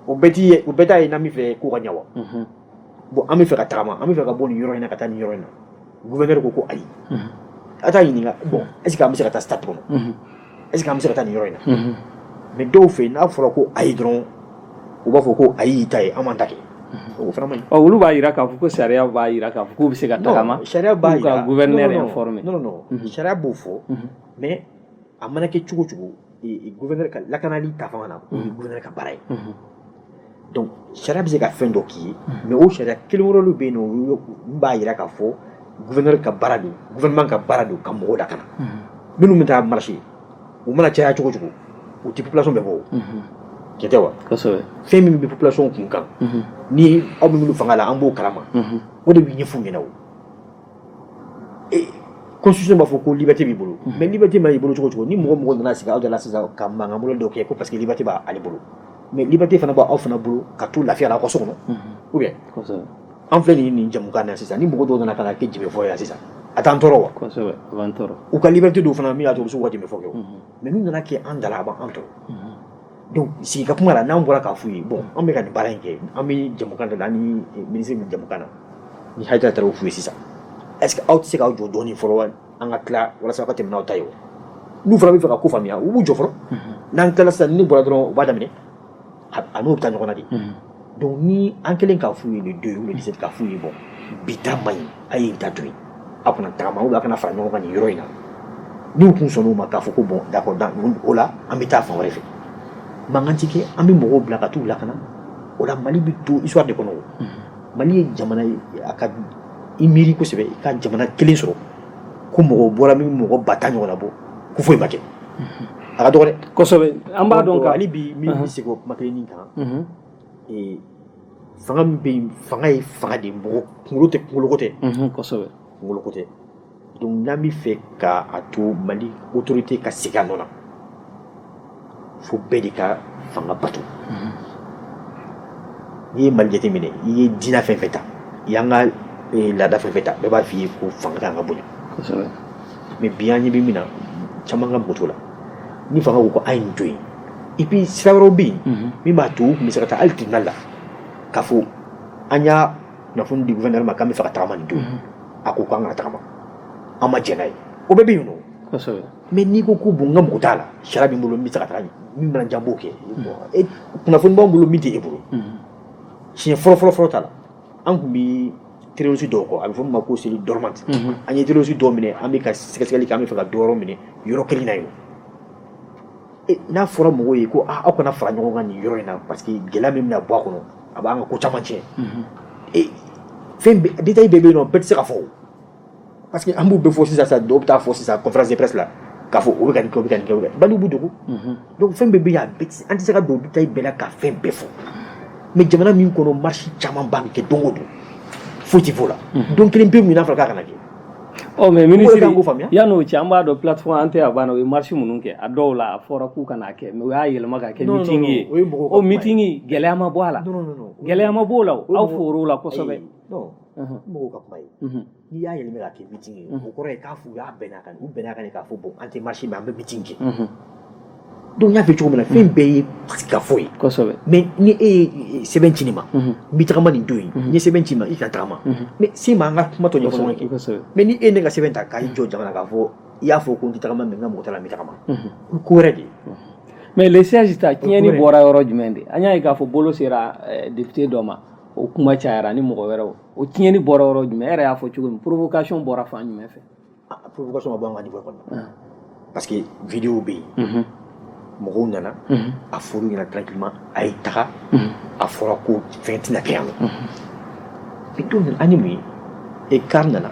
o bɛɛ t'a ye n'an bɛ fɛ ko ka ɲɛ wa bon an bɛ fɛ ka tagama an bɛ fɛ ka bɔ nin yɔrɔ in na ka taa nin yɔrɔ in na gouverneur ko ayi a t'a ɲininka bon est ce que an bɛ se ka taa stade kɔnɔ est ce que an bɛ se ka taa nin yɔrɔ in na mais dɔw fɛ n'a fɔra ko ayi dɔrɔn u b'a fɔ ko ayi ta ye an m'an ta kɛ o fana man ɲi olu b'a jira k'a fɔ ko sariya b'a jira k'a fɔ k'u bɛ se ka tagama sariya b'a jira ka gouverneur informer non sariya b'o fɔ mais a mana kɛ cogo cogo gouverneur ka lakanali ta fanga na o ye gouverneur ka baara ye donc sariya bɛ se ka fɛn dɔ k'i ye mais o sariya kelen wɛrɛw bɛ yen nɔ min b'a jira k'a fɔ gouverneur ka baara don gouvernement ka baara don ka mɔgɔw lakana minnu bɛ taa marché u mana caya cogo cogo u tɛ population bɛɛ bɔ o kɛtɛ wa fɛn min bɛ population kun kan ni aw bɛ minnu fanga la an b'o kalama o de bɛ ɲɛf'u ɲɛna o constitution b'a fɔ ko liberté b'i bolo mais liberté ma i bolo cogo cogo ni mɔgɔ nana sigi aw de la sisan ka mankan bolo dɔw kɛ ko parce que liberté b'ale bolo mais liberté fana b'aw fana bolo ka to lafiya la aw ka so kɔnɔ ou bien an filɛ nin jamukan na sisan ni mɔgɔ dɔw nana ka na kɛ jɛmɛfɔ yan sisan a t'an tɔɔrɔ wa kosɛbɛ a b'an tɔɔrɔ u ka liberté dɔw fana min y'a to u bɛ se k'u ka jɛmɛfɔ kɛ o mais n'u nana kɛ an da la a b'an tɔɔrɔ donc sigi ka kuma la n'an bɔra k'a f'u ye bon an bɛ ka nin baara in kɛ an bɛ jamukan de la an ni ministre bɛ jamukan na ni Hayidara taara o f'u ye sisan est ce que aw tɛ se k'aw jɔ dɔɔnin fɔlɔ wa an ka tila walasa aw ka tɛmɛ n'aw ta ye wa n'u fana bɛ fɛ ka ko faamuya u b'u jɔ fɔlɔ n'an tilala sisan ni bɔra dɔrɔn u b'a daminɛ a n'o bɛ taa ɲɔgɔn na de donc ni an kɛlen k'a f'u ye le 2 ou le 17 k'a f'u ye bon bi ta man ɲi a ye nin ta to yen aw kana tagama ou bien aw kana fara ɲɔgɔn kan nin yɔrɔ in na n'u kun sɔnn'o ma k'a fɔ ko bon d'accord o la an bɛ taa fan wɛrɛ fɛ mankan ti kɛ an bɛ mɔgɔw bila ka t'u lakana o la Mali bɛ to histoire de kɔnɔ o Mali ye jamana ye a ka i miiri kosɛbɛ i ka jamana kelen sɔrɔ ko mɔgɔw bɔra min mɔgɔ ba tan ɲɔgɔn na bɔ ko foyi ma kɛ a ka dɔgɔ dɛ kosɛbɛ an b'a dɔn ka hali bi min bɛ se k'o kuma kelen nin kan fanga min bɛ yen fanga ye fanga de mɔgɔ kunkolo tɛ kunkoloko tɛ kosɛbɛ kunkoloko tɛ donc n'an bɛ fɛ ka a to Mali autorité ka segin a nɔ na fo bɛɛ de ka fanga bato n'i ye Mali jateminɛ i ye diinɛ fɛn fɛn ta i y'an ka laada fɛn fɛn ta bɛɛ b'a f'i ye ko fanga kan ka bonya kosɛbɛ mais bi an ɲɛ bɛ min na caman ka moto la ni fanga ko a ye nin to yen et puis sira wɛrɛw bɛ yen min b'a to u tun bɛ se ka taa hali tribunal la k'a fɔ an y'a kunnafoni di gouverneur ma k'an bɛ fɛ ka tagama nin don a ko k'an kana tagama an ma jɛn n'a ye o bɛɛ bɛ yen nɔ kosɛbɛ mais n'i ko ko bon n ka mɔgɔ t'a la sariya bɛ n bolo n bɛ se ka taga min mana diya n b'o kɛ kunnafoni b'an bolo min tɛ e bolo siɲɛ fɔlɔ t'a la an tun bɛ terroriste dɔw kɔ a bɛ fɔ min ma ko c'est dormante an ye terroriste dɔw minɛ an bɛ ka sɛgɛsɛgɛli kɛ an bɛ fɛ ka dɔ yɔrɔ minɛ yɔrɔ kelen na yen n'a fɔra mɔgɔw ye ko aw kana fara ɲɔgɔn kan nin yɔrɔ in na parce que gɛlɛya min bɛna bɔ a kɔnɔ a b'an ka ko caman tiɲɛ fɛn bɛɛ détail bɛɛ bɛ yen nɔ bɛɛ tɛ se ka fɔ o parce que an b'u bɛɛ fɔ sisan dɔw bɛ taa fɔ sisan conférence de presse la k'a fɔ o bɛ ka nin kɛ o bɛ ka nin kɛ o bɛ ka baliw b'u dogo donc fɛn bɛɛ bɛ yen an tɛ se ka don détail bɛɛ la ka fɛn bɛɛ fɔ mais jamana min kɔnɔ marche caman ba bɛ kɛ don o don foyi tɛ fɔ o la don kelen pewu min n'a fɔra k'a kana kɛ mais ministre yan'o cɛ an b'a dɔn plateforme an tɛ a banna o ye marche minnu kɛ a dɔw la a fɔra k'u kana kɛ mais o y'a yɛlɛma ka kɛ meeting ye o meeting gɛlɛya ma bɔ a la gɛlɛya ma bɔ o la aw for'o la kosɛbɛ mɔgɔw ka kuma ye n'i y'a yɛlɛma ka kɛ meeting ye o kɔrɔ ye k'a fɔ u y'a bɛnn'a kan u bɛnn'a kan k'a fɔ bon an tɛ marche mais an bɛ meeting kɛ donc n y'a fɛ cogo min na fɛn bɛɛ ye ka fɔ ye kosɛbɛ mais ni e ye sɛbɛn ci ne ma n bɛ tagama nin don yen n ye sɛbɛn ci ma i ka tagama mais si ma an ka kuma tɔ ɲɛfɔ ɲɔgɔn kɛ mais ni e ne ka sɛbɛn ta k'a jɔ jamana k'a fɔ i y'a fɔ ko n tɛ tagama mais n ka mɔgɔ t'a la n bɛ tagama o ko wɛrɛ de ye mais le siège ta tiɲɛni bɔra yɔrɔ jumɛn de an y'a ye k'a fɔ bolo sera député dɔ ma o kuma cayara ni mɔgɔ wɛrɛw o tiɲɛni bɔra yɔrɔ jumɛn e yɛrɛ y'a fɔ cogo min provocation bɔra fan jumɛn fɛ provocation ma bɔ an ka niveau kɔnɔ parce que vidéo bɛ yen mɔgɔw nana a fɔr'u ɲɛna tranquillement a ye taga a fɔra ko fɛn tɛna kɛ yan nɔ mais dɔw nana an ye mun ye écart nana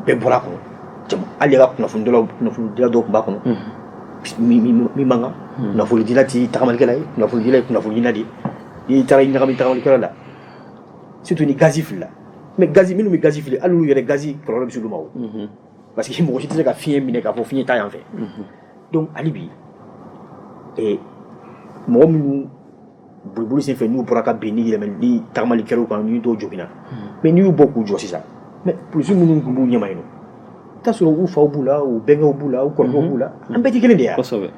bɛɛ bɔra a kɔnɔ hali ka kunnafonidila dɔw tun b'a kɔnɔ min man kan kunnafonidila tɛ tagamalikɛla ye kunnafonidila ye kunnafonidila de ye n'i taara i ɲagami tagamalikɛla la surtout ni gazi filila mais gazi minnu bɛ gazi fili hali olu yɛrɛ gazi kɔlɔlɔ bɛ se olu ma o parce que mɔgɔ si tɛ se ka fiɲɛ minɛ k'a fɔ fiɲɛ t'a yan fɛ donc hali bi mɔgɔ minnu boliboli sen fɛ n'u bɔra ka bin ni yɛlɛmɛ ni tagamalikɛlaw kan ni dɔw joginna mais n'i y'u bɔ k'u jɔ sisan mais polisi minnu tun b'u ɲɛma yen nɔ i t'a sɔrɔ u faw b'u la u bɛnkɛw b'u la u kɔrɔkɛw b'u la an bɛɛ tɛ kelen de ye kosɛbɛ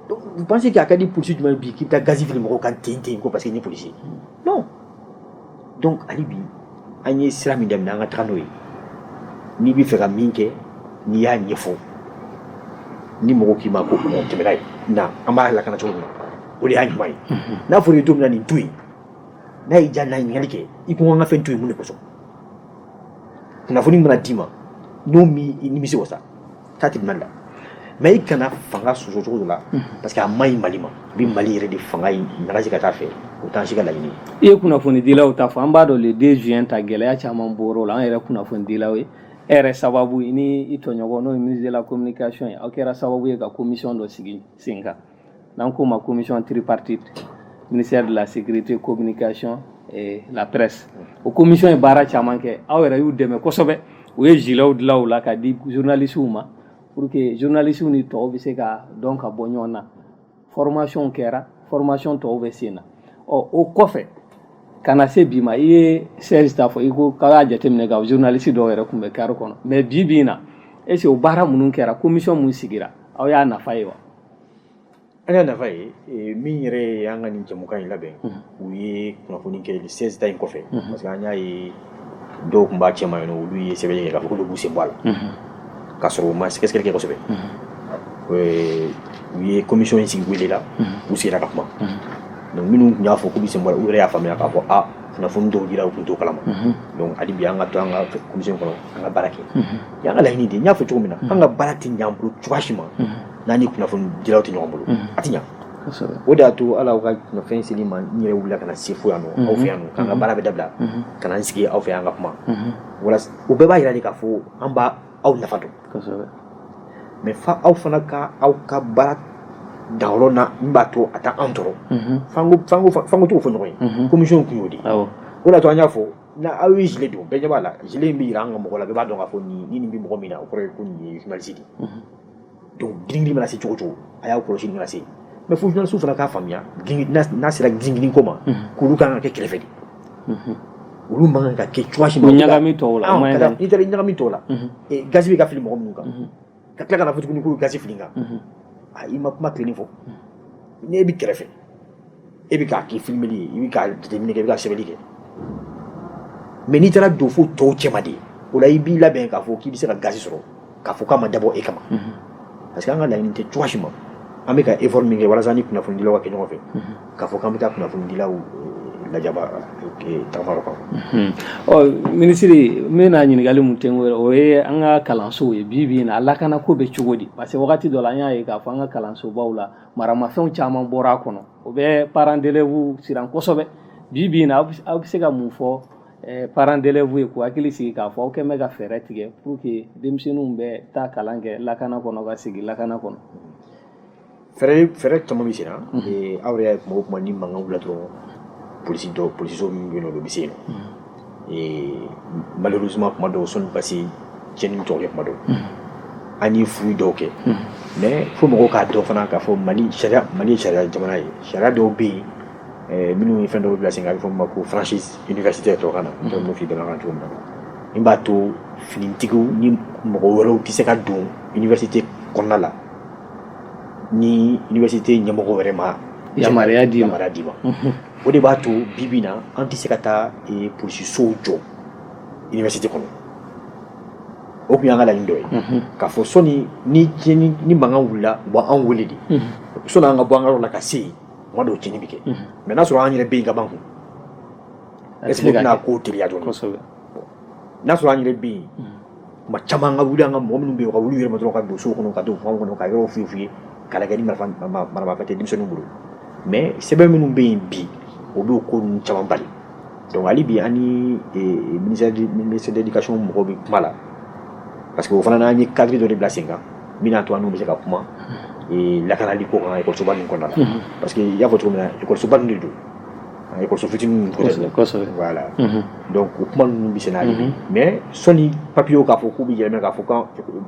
donc vous pensez k'a ka di polisi jumɛn bi k'i bɛ taa gazi fili mɔgɔw kan ten ko parce que ni polisi non donc hali bi an ye sira min daminɛ an ka taga n'o ye n'i bɛ fɛ ka min kɛ n'i y'a ɲɛfɔ ni mɔgɔw k'i ma ko tɛmɛna ye na an b'a lakana cogo min na o de y'a ɲuman ye n'a fɔra i ye don min na nin to yen n'a y'i diya n'a ye ɲininkali kɛ i ko an ka fɛn to yen mun de kosɔn kunnafoni mana d'i ma n'o m'i nimisi wasa taa tribunal la mais i kana fanga sɔsɔ cogo dɔ la parce que a man ɲi Mali ma a bɛ Mali yɛrɛ de fanga in nagasi ka taa fɛ o t'an si ka laɲini i ye kunnafonidilaw ta fɔ an b'a dɔn le 2 juin ta gɛlɛya caman bɔr'o la an yɛrɛ kunnafonidilaw ye e yɛrɛ sababu ni i tɔɲɔgɔn n'o ye ministre de la communication ye aw kɛra sababu ye ka commission dɔ sigi sen kan n'an k'o ma commission tripartite ministère de la sécurité communication et la presse o commission ye baara caman kɛ aw yɛrɛ y'u dɛmɛ kosɛbɛ u ye gilaw dilan o la ka di journalistes ma pour que journalistes ni tɔw bɛ se ka dɔn ka bɔ ɲɔgɔn na formation kɛra formation tɔw bɛ sen na o kɔfɛ ka na se bi ma i ye service ta fɔ i ko k'a y'a jateminɛ ka journaliste dɔw yɛrɛ tun bɛ carré kɔnɔ mais bi in na est-ce que o baara minnu kɛra commission mun sigira aw y'a nafa ye wa an y'a nafa ye min yɛrɛ ye an ka nin jɛmukan in labɛn u ye kunnafoni kɛ 16 ta in kɔfɛ parce que an y'a ye dɔw tun b'a cɛma yen nɔ olu ye sɛbɛn kɛ k'a fɔ k'olu b'u sen bɔ a la k'a sɔrɔ u ma sɛgɛsɛgɛli kɛ kosɛbɛ u ye commission in sigi wele la u sigira ka kuma donc minnu tun y'a fɔ k'u bɛ sen bɔ a la u yɛrɛ y'a faamuya k'a fɔ kunnafoni dɔw dira u tun t'o kalama donc hali bi an ka to an ka commission kɔnɔ an ka baara kɛ y'an ka laɲini de n y'a fɔ cogo min na an ka baara tɛ ɲɛ an bolo cogoya si ma n'an ni kunnafoni dilaw tɛ ɲɔgɔn bolo a tɛ ɲɛ o de y'a to ala ka kunnafoni seli ma n yɛrɛ wulila ka na se fo yan nɔ aw fɛ yan nɔ k'an ka baara bɛ dabila ka na n sigi aw fɛ yan ka kuma walasa o bɛɛ b'a yira de k'a fɔ an b'a aw nafa dɔn mais fa aw fana ka aw ka baara dawrona mbato ata antoro fango to fo noy commission ku yodi wala to anya fo na awi jile do be nyabala jile mbi ranga mo la ba do nga fo ni mbi mo mina ko ko ni journaliste donc dingli mala ci chocho aya ko shi ngala ci mais fo journal soufa ka famia na sira dingli ko ma ko lu kan ke kelefedi ulu manga ka ke chwashi mo nyaga mi to la ma ida ida nyaga mi to la e gazi ka film mo muka ka kla kana futu ko gazi filinga ima kuma klini fo ne bi kelefe e bi ka ki film li ibi ka determiner ke bi ka sebeli ke mais ni tara do fo to chemadi wala ibi la ben ka fo ki bi se ka gazi soro ka fo kama dabo e kama parce que anga la ni te chwashi mo ameka effort mingi wala zani kuna fundi lo wa ke nyofe ka fo kama ta kuna fundi la la jaba ke tamaro ko ministre me na nyinigali mutengo o ye anga kalanso ye bibi na alla kana ko be cogodi parce que wakati do la nya ye ka fanga kalanso bawla marama fen chama bora kono o be parent d'élève siran kosobe bibi na abisega mu fo parent d'élève ko akili sigi ka fo ke mega ferretige pour que demsenu be ta kalange la kana kono ga sigi la kana kono fere tomo bisina e awre mo ni manga ulatro police mino do bisino et malheureusement kuma do son passé jeune to yek mado ani fu doke mais fo mo ka do fana ka fo mali sharia jamana yi sharia do bi minufen do place ngal fo mako franchise universitaire to kana do mo fi de la rantou imba to finintigu ni mo woro ki se ka do université konala ni université nyamo ko vraiment yamara dima o de b'a to bibina an tɛ se ka taa polisi sow jɔ université kɔnɔ o tun y'an ka laɲini dɔ ye k'a fɔ sɔni ni mankan wulila u b'an wele de sɔni an ka bɔ an ka yɔrɔ la ka se yen tuma dɔw tiɲɛni bɛ kɛ mais n'a sɔrɔ an yɛrɛ bɛ yen ka ban kun est-ce que o tɛna ko teliya dɔɔni n'a sɔrɔ an yɛrɛ bɛ yen tuma caman an ka wuli an ka mɔgɔ minnu bɛ yen u ka wuli u yɛrɛ ma dɔrɔn ka don so kɔnɔ ka don fanw kɔnɔ ka yɔrɔw f'u ye k'a lajɛ ni maramafɛn tɛ denmisɛnninw bolo mais sɛbɛn minnu bɛ yen bi o b'o ko ninnu caman bali donc hali bi an ni ministère de l'éducation mɔgɔw bɛ kuma la parce que o fana n'an ye cadre dɔ de bila sen kan min n'a to an n'u bɛ se ka kuma lakanali ko kan ekɔlisoba ninnu kɔnɔna la parce que i y'a fɔ cogo min na ekɔlisoba ninnu de don ekɔliso fitinin ninnu kosɛbɛ voilà donc o kuma ninnu bɛ sen na hali bi mais sɔni papiyew k'a fɔ k'u bɛ yɛlɛma k'a fɔ kan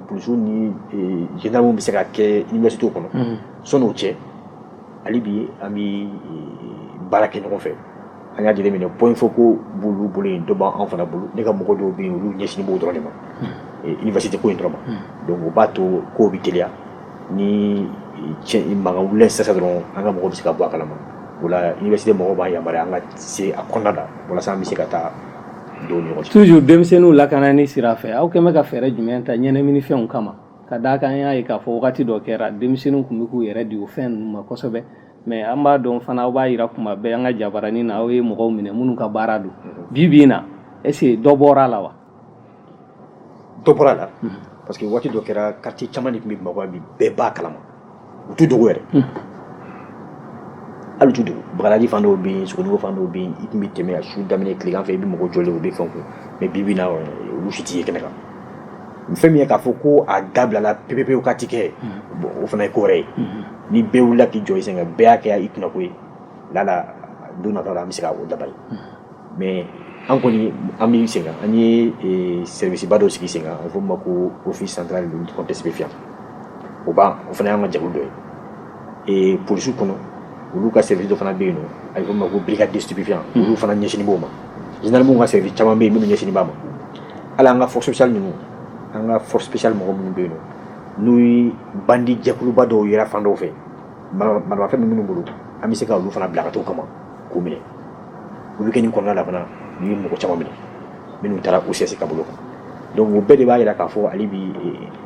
polisiw ni gendarmew bɛ se ka kɛ université kɔnɔ sɔni o cɛ hali bi an bɛ baara kɛ ɲɔgɔn fɛ an y'a jateminɛ point fɔ ko b'olu bolo yen dɔ b'an fana bolo ne ka mɔgɔ dɔw bɛ yen olu ɲɛsinnen b'o dɔrɔn de ma université ko in dɔrɔn ma donc o b'a to kow bɛ teliya ni mankan wulila sisan dɔrɔn an ka mɔgɔ bɛ se ka bɔ a kalama o la université mɔgɔw b'an yamaruya an ka se a kɔnɔna la walasa an bɛ se ka taa don ɲɔgɔn cɛ. toujours denmisɛnninw lakanani sira fɛ aw kɛn bɛ ka fɛɛrɛ jumɛn ta ɲɛnaminifɛnw kama ka d'a kan an y'a ye k'a fɔ wagati dɔ kɛra denmisɛnninw tun bɛ k'u yɛrɛ di o fɛn ninnu ma kosɛbɛ mais an b'a dɔn fana aw b'a yira kuma bɛɛ an ka jabaranin na aw ye mɔgɔw minɛ minnu ka baara don bi na est ce que dɔ bɔra la wa. dɔ bɔra la parce que waati dɔ kɛra quartier caman de tun bɛ Bamakɔ bi bɛɛ b'a kalama u t'u dogo yɛrɛ hali u t'u dogo Bagadaji fan dɔw bɛ yen Sogonikɔ fan dɔw bɛ yen i tun bɛ tɛmɛ a su daminɛ tilegan fɛ i bɛ mɔgɔ jɔlen u bɛ fɛn kun mais bi na olu si tɛ ye kɛnɛ kan fɛn min ye k'a fɔ ko a dabilala pepepewu ka ti kɛ o fana ye ko wɛrɛ ye ni bɛɛ wulila k'i jɔ i sen kan bɛɛ y'a kɛ i kunna ko ye lala don nataw la an bɛ se ka o dabali mais an kɔni an bɛ sen kan an ye service ba dɔ sigi sen kan a bɛ fɔ o ma ko office central de lutte contre stupéfiant o fana y'an ka jɛkulu dɔ ye polisiw kɔnɔ olu ka service dɔ fana bɛ yen nɔ a bɛ fɔ o ma ko brigade de stupéfiant olu fana ɲɛsinnen b'o ma gendarmew ka service caman bɛ yen minnu ɲɛsinnen b'a ma hali an ka force spéciale ninnu an ka force spéciale mɔgɔ minnu bɛ yen nɔ n'u ye bandi jɛkuluba dɔw yera fan dɔw fɛ maramafɛn minnu bolo an bɛ se ka olu fana bila ka t'o kama k'u minɛ o bɛ kɛ nin kɔnɔna la fana n'u ye mɔgɔ caman minɛ minnu taara OCS ka bolo kan donc o bɛɛ de b'a jira k'a fɔ hali bi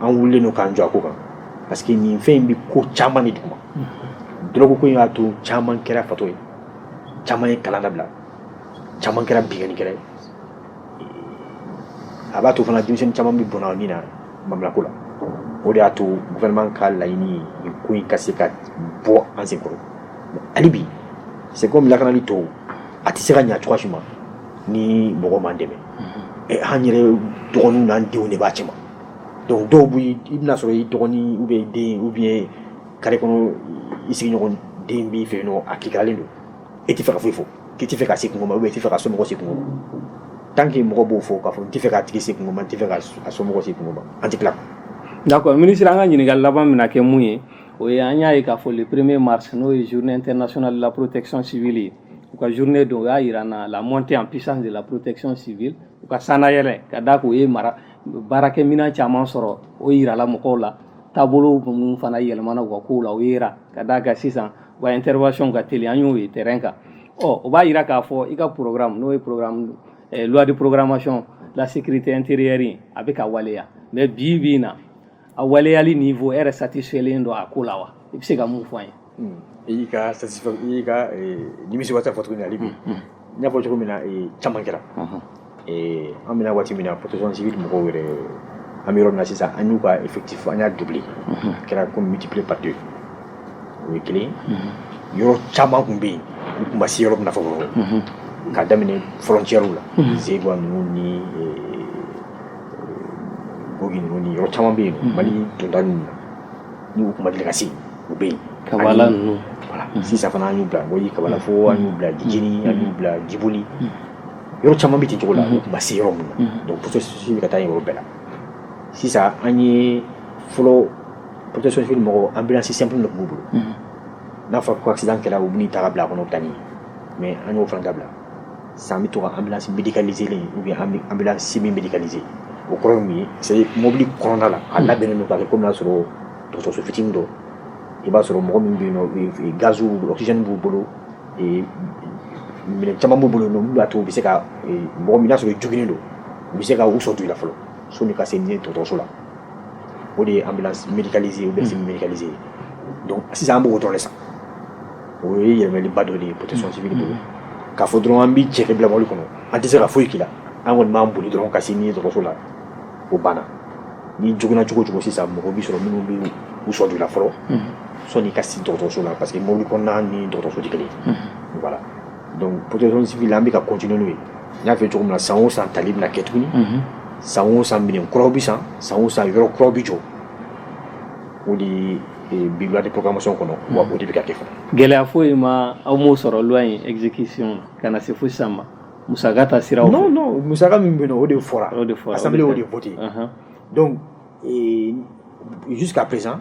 an wulilen don k'an jɔ a ko kan parce que nin fɛn in bɛ ko caman de duguma drogue ko in y'a to caman kɛra fatɔ ye caman ye kalan dabila caman kɛra binkannikɛla ye a b'a to fana denmisɛnnin caman bɛ bɔnna min na maminako la o de y'a to gouvernement ka laɲini ye nin ko in ka se ka bɔ an sen kɔrɔ hali bi c'est comme lakanali tɔw a tɛ se ka ɲɛ cogoya si ma ni mɔgɔ m'an dɛmɛ an yɛrɛ dɔgɔninw n'an denw de b'a cɛ ma donc dɔw bɛ i bɛna sɔrɔ i dɔgɔnin ou bien i den ou bien carré kɔnɔ i sigiɲɔgɔn den b'i fɛ yen nɔ a kikalen don e tɛ fɛ ka foyi fɔ k'i tɛ fɛ ka se kungo ma ou bien i tɛ fɛ ka somɔgɔ se kungo ma tant que mɔgɔ b'o fɔ k'a fɔ n tɛ fɛ k'a tigi se kungo ma n tɛ fɛ ka somɔgɔ se kungo ma an tɛ tila. D'accord, ministre an ka ɲininkali laban bɛna kɛ mun ye o ye an y'a ye k'a fɔ le 1er mars n'o ye journée internationale de la protection civile ye u ka journée don o y'a yira na la montée en puissance de la protection civile u ka sanayɛlɛ ka da k'o ye baarakɛminɛn caman sɔrɔ o yirala mɔgɔw la taabolo minnu fana yɛlɛmana u ka kow la o yira ka da kan sisan u ka intervention ka teli an y'o ye terrain kan o b'a yira k'a fɔ i ka programme n'o ye programme loi de programmation la sécurité intérieure a bɛ ka waleya mais bi bi in na a waleyali niveau e yɛrɛ satisfailen don a ko la wa i bɛ se ka mun fɔ an ye. i ka nimisiwasa fɔ tuguni hali bi n y'a fɔ cogo min na caman kɛra an bɛna waati min na protection civile mɔgɔw yɛrɛ an bɛ yɔrɔ min na sisan an y'u ka effectif an y'a doubler a kɛra comme multiplié par 2 o ye kelen yɔrɔ caman tun bɛ yen u tun ma se yɔrɔ min na fɔlɔ k'a daminɛ frontière la Zegwa ninnu ni Bogi ninnu ni yɔrɔ caman bɛ yen Mali donda ninnu na ni u tun ma deli ka se u bɛ yen Kabala ninnu voilà sisan fana an y'u bila Boyi Kabala fo an y'u bila Djini an y'u bila Djiboli yɔrɔ caman bɛ ten cogo la u tun ma se yɔrɔ min na donc protection civile ka taa yen yɔrɔ bɛɛ la sisan an ye fɔlɔ protection civile mɔgɔ ambulance simple de tun b'u bolo n'a fɔra ko accident kɛra u bɛ n'i ta ka bila a kɔnɔ u bɛ taa ni ye mais an y'o fana dabila sisan an bɛ to ka ambulance médicalisée ou bien ambulance semi médicalisée o kɔrɔ ye mun ye c'est mobili kɔnɔna la a labɛnnen don k'a kɛ komi n'a sɔrɔ dɔgɔtɔrɔso fitinin dɔ i b'a sɔrɔ mɔgɔ min bɛ yen nɔ gaziw oxygène b'u bolo minɛn caman b'u bolo min b'a to u bɛ se ka mɔgɔ min n'a sɔrɔ joginnen don u bɛ se ka u sɔrɔ i la fɔlɔ soni ka se ni dɔgɔtɔrɔso la o de ye ambulance médicalisée ou bien semi médicalisée donc sisan an b'o dɔrɔn de san o ye yɛlɛmɛliba dɔ de ye protection civile bolo k'a fɔ dɔrɔn an bɛ cɛ bila mɔbili kɔnɔ an tɛ se ka foyi k'i la an kɔni b'an boli dɔrɔn ka se ni dɔgɔtɔrɔso la o banna ni joginna cogo o cogo sisan mɔgɔ b'i sɔrɔ minnu bɛ u sɔrɔ i la fɔlɔ sɔnni ka se dɔgɔtɔrɔso la parce que mɔbili kɔnɔna ni dɔgɔtɔrɔso tɛ kelen voilà donc protection civile an bɛ ka continuer n'o ye n y'a fɔ cogo min na san o san tali bɛna kɛ tuguni san o san minɛn kuraw bɛ san o san yɔrɔ kuraw bɛ jɔ o de bi loi de programmation kɔnɔ wa o de bɛ ka kɛ fana. Gɛlɛya foyi ma aw m'o sɔrɔ loi in exécution ka na se fo sisan ma musaka ta siraw fɛ. non musaka min bɛ yen nɔ o de fɔra assemblée o de voté donc jusqu'à présent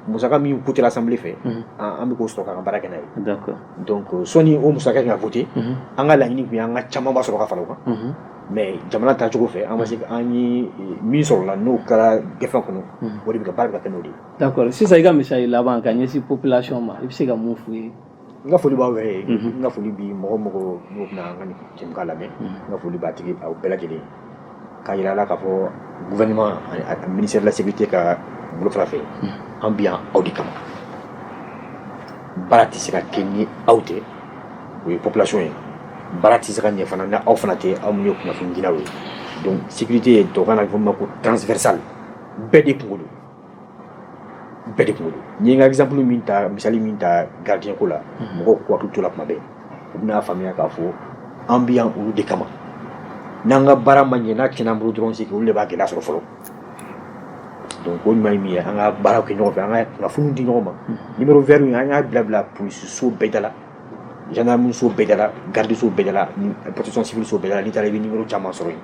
musaka min coûté l'assemblée fɛ an bɛ k'o sɔrɔ k'an ka baara kɛ n'a ye. D'accord. donc sɔni o musaka ka voté an ka laɲini tun ye an ka caman ba sɔrɔ ka fara o kan mais jamana taacogo fɛ an ma se an ye min sɔrɔ la n'o kɛra gɛfɛn kɔnɔ o de bɛ ka baara bɛ ka kɛ n'o de ye. D'accord sisan i ka misali laban ka ɲɛsin population ma i bɛ se ka mun f'u ye. n ka foli b'aw yɛrɛ ye n ka foli bi mɔgɔ n'o bɛna an ka nin jɛmukan lamɛn n ka foli b'a tigi aw bɛɛ lajɛlen k'a yira a la k'a fɔ gouvernement a ministère de la sécurité ka bolofara fɛ an bɛ yan aw de kama baara tɛ se ka kɛ ni aw tɛ o ye population ye baara tɛ se ka ɲɛ fana ni aw fana tɛ aw minnu ye kunnafoni dilaw ye donc sécurité ye tubabukan na a bɛ fɔ min ma ko transversal bɛɛ de kungo don bɛɛ de kungo don n ye n ka exemple min ta misali min ta gardien ko la mɔgɔw k'u hakili to la tuma bɛɛ u bɛna faamuya k'a fɔ an bɛ yan olu de kama n'an ka baara ma ɲɛ n'a tiɲɛna an bolo dɔrɔn c'est que olu de b'a gɛlɛya sɔrɔ fɔlɔ donc o ɲuman ye min ye an ka baaraw kɛ ɲɔgɔn fɛ an ka kunnafoniw di ɲɔgɔn ma numéro vert in an y'a bila police so bɛɛ da la gendarme so bɛɛ da la garde so bɛɛ da la protection civile so bɛɛ da la n'i taara i bɛ numéro caman sɔrɔ yen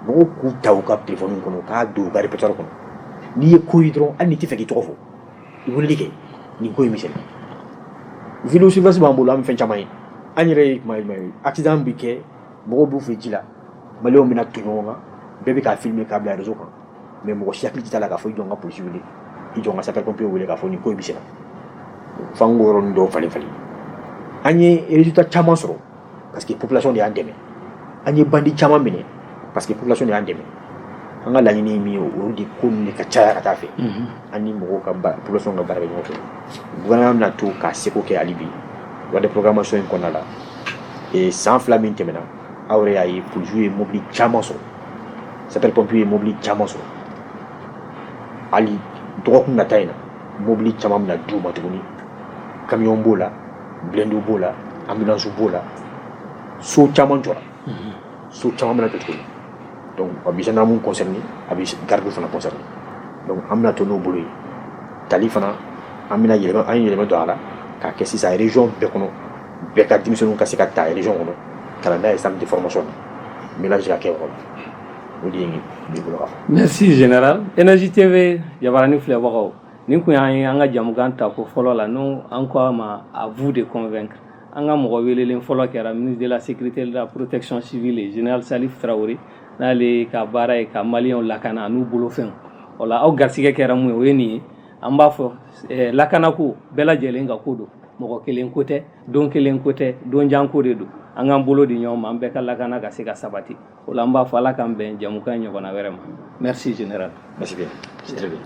mɔgɔw k'u ta u ka téléphone kɔnɔ k'a don u ka répertoire kɔnɔ n'i ye ko ye dɔrɔn hali n'i tɛ fɛ k'i tɔgɔ fɔ i weleli kɛ nin ko in misɛnnin vidéo surveillance b'an bolo an bɛ fɛn caman ye an yɛrɛ ye kuma jumɛn ye accident bɛ kɛ mɔgɔw b'u fɛ ji la maliyɛnw bɛna ton ɲɔgɔn kan bɛɛ bɛ k'a filmer k'a bila réseau kan mais mɔgɔ si hakili tɛ t'a la k'a fɔ i jɔ n ka polisi wele i jɔ n ka sapeur pompier wele k'a fɔ nin ko in bɛ senna f'an k'o yɔrɔnin dɔw falen falen an ye résultat caman sɔrɔ parce que population de y'an dɛmɛ an ye bandi caman minɛ parce que population de y'an dɛmɛ an ka laɲini ye min ye olu de ko ninnu de ka caya ka taa fɛ an ni mɔgɔw ka population ka baara kɛ ɲɔgɔn fɛ gouvernement bɛna to k'a seko kɛ hali bi loi de programmation in kɔnɔna la san 2 min tɛmɛna aw yɛrɛ y'a ye polisiw ye mobili caman sɔrɔ sapeur pompier ye mobili caman sɔrɔ hali dɔgɔkun nata in na mobili caman bɛna d'u ma tuguni camion b'o la blindé b'o la ambulance b'o la so caman jɔra so caman bɛna jɔ tuguni donc a bɛ gendarme concerné a bɛ garde fana concerné donc an bɛna to n'o bolo ye tali fana an bɛna yɛlɛma an ye yɛlɛma don a la k'a kɛ sisan région bɛɛ kɔnɔ bɛɛ ka denmisɛnninw ka se ka ta région kɔnɔ ka na n'a ye centre de formation na mélange ka kɛ yɔrɔ la o de ye n bolo ka fɔ. Merci général. Énergie TV Jabarani filɛbagaw nin kun y'an ye an ka jamukan ta ko fɔlɔ la n'o an ko a ma à vous de convaincre. An ka mɔgɔ welelen fɔlɔ kɛra ministre de la sécurité et de la protection civile général Salif Traoré n'ale ka baara ye ka maliyɛnw lakana n'u bolofɛnw. O la aw garisigɛ kɛra mun ye o ye nin ye an b'a fɔ lakanako bɛɛ lajɛlen ka ko don mɔgɔ kelen ko tɛ don kelen ko tɛ don jan ko de don an k'an bolo di ɲɔgɔn ma an bɛɛ ka lakana ka se ka sabati o la an b'a fɔ ala k'an bɛn jamukan ɲɔgɔnna wɛrɛ ma merci général. Merci bien, c'est très bien.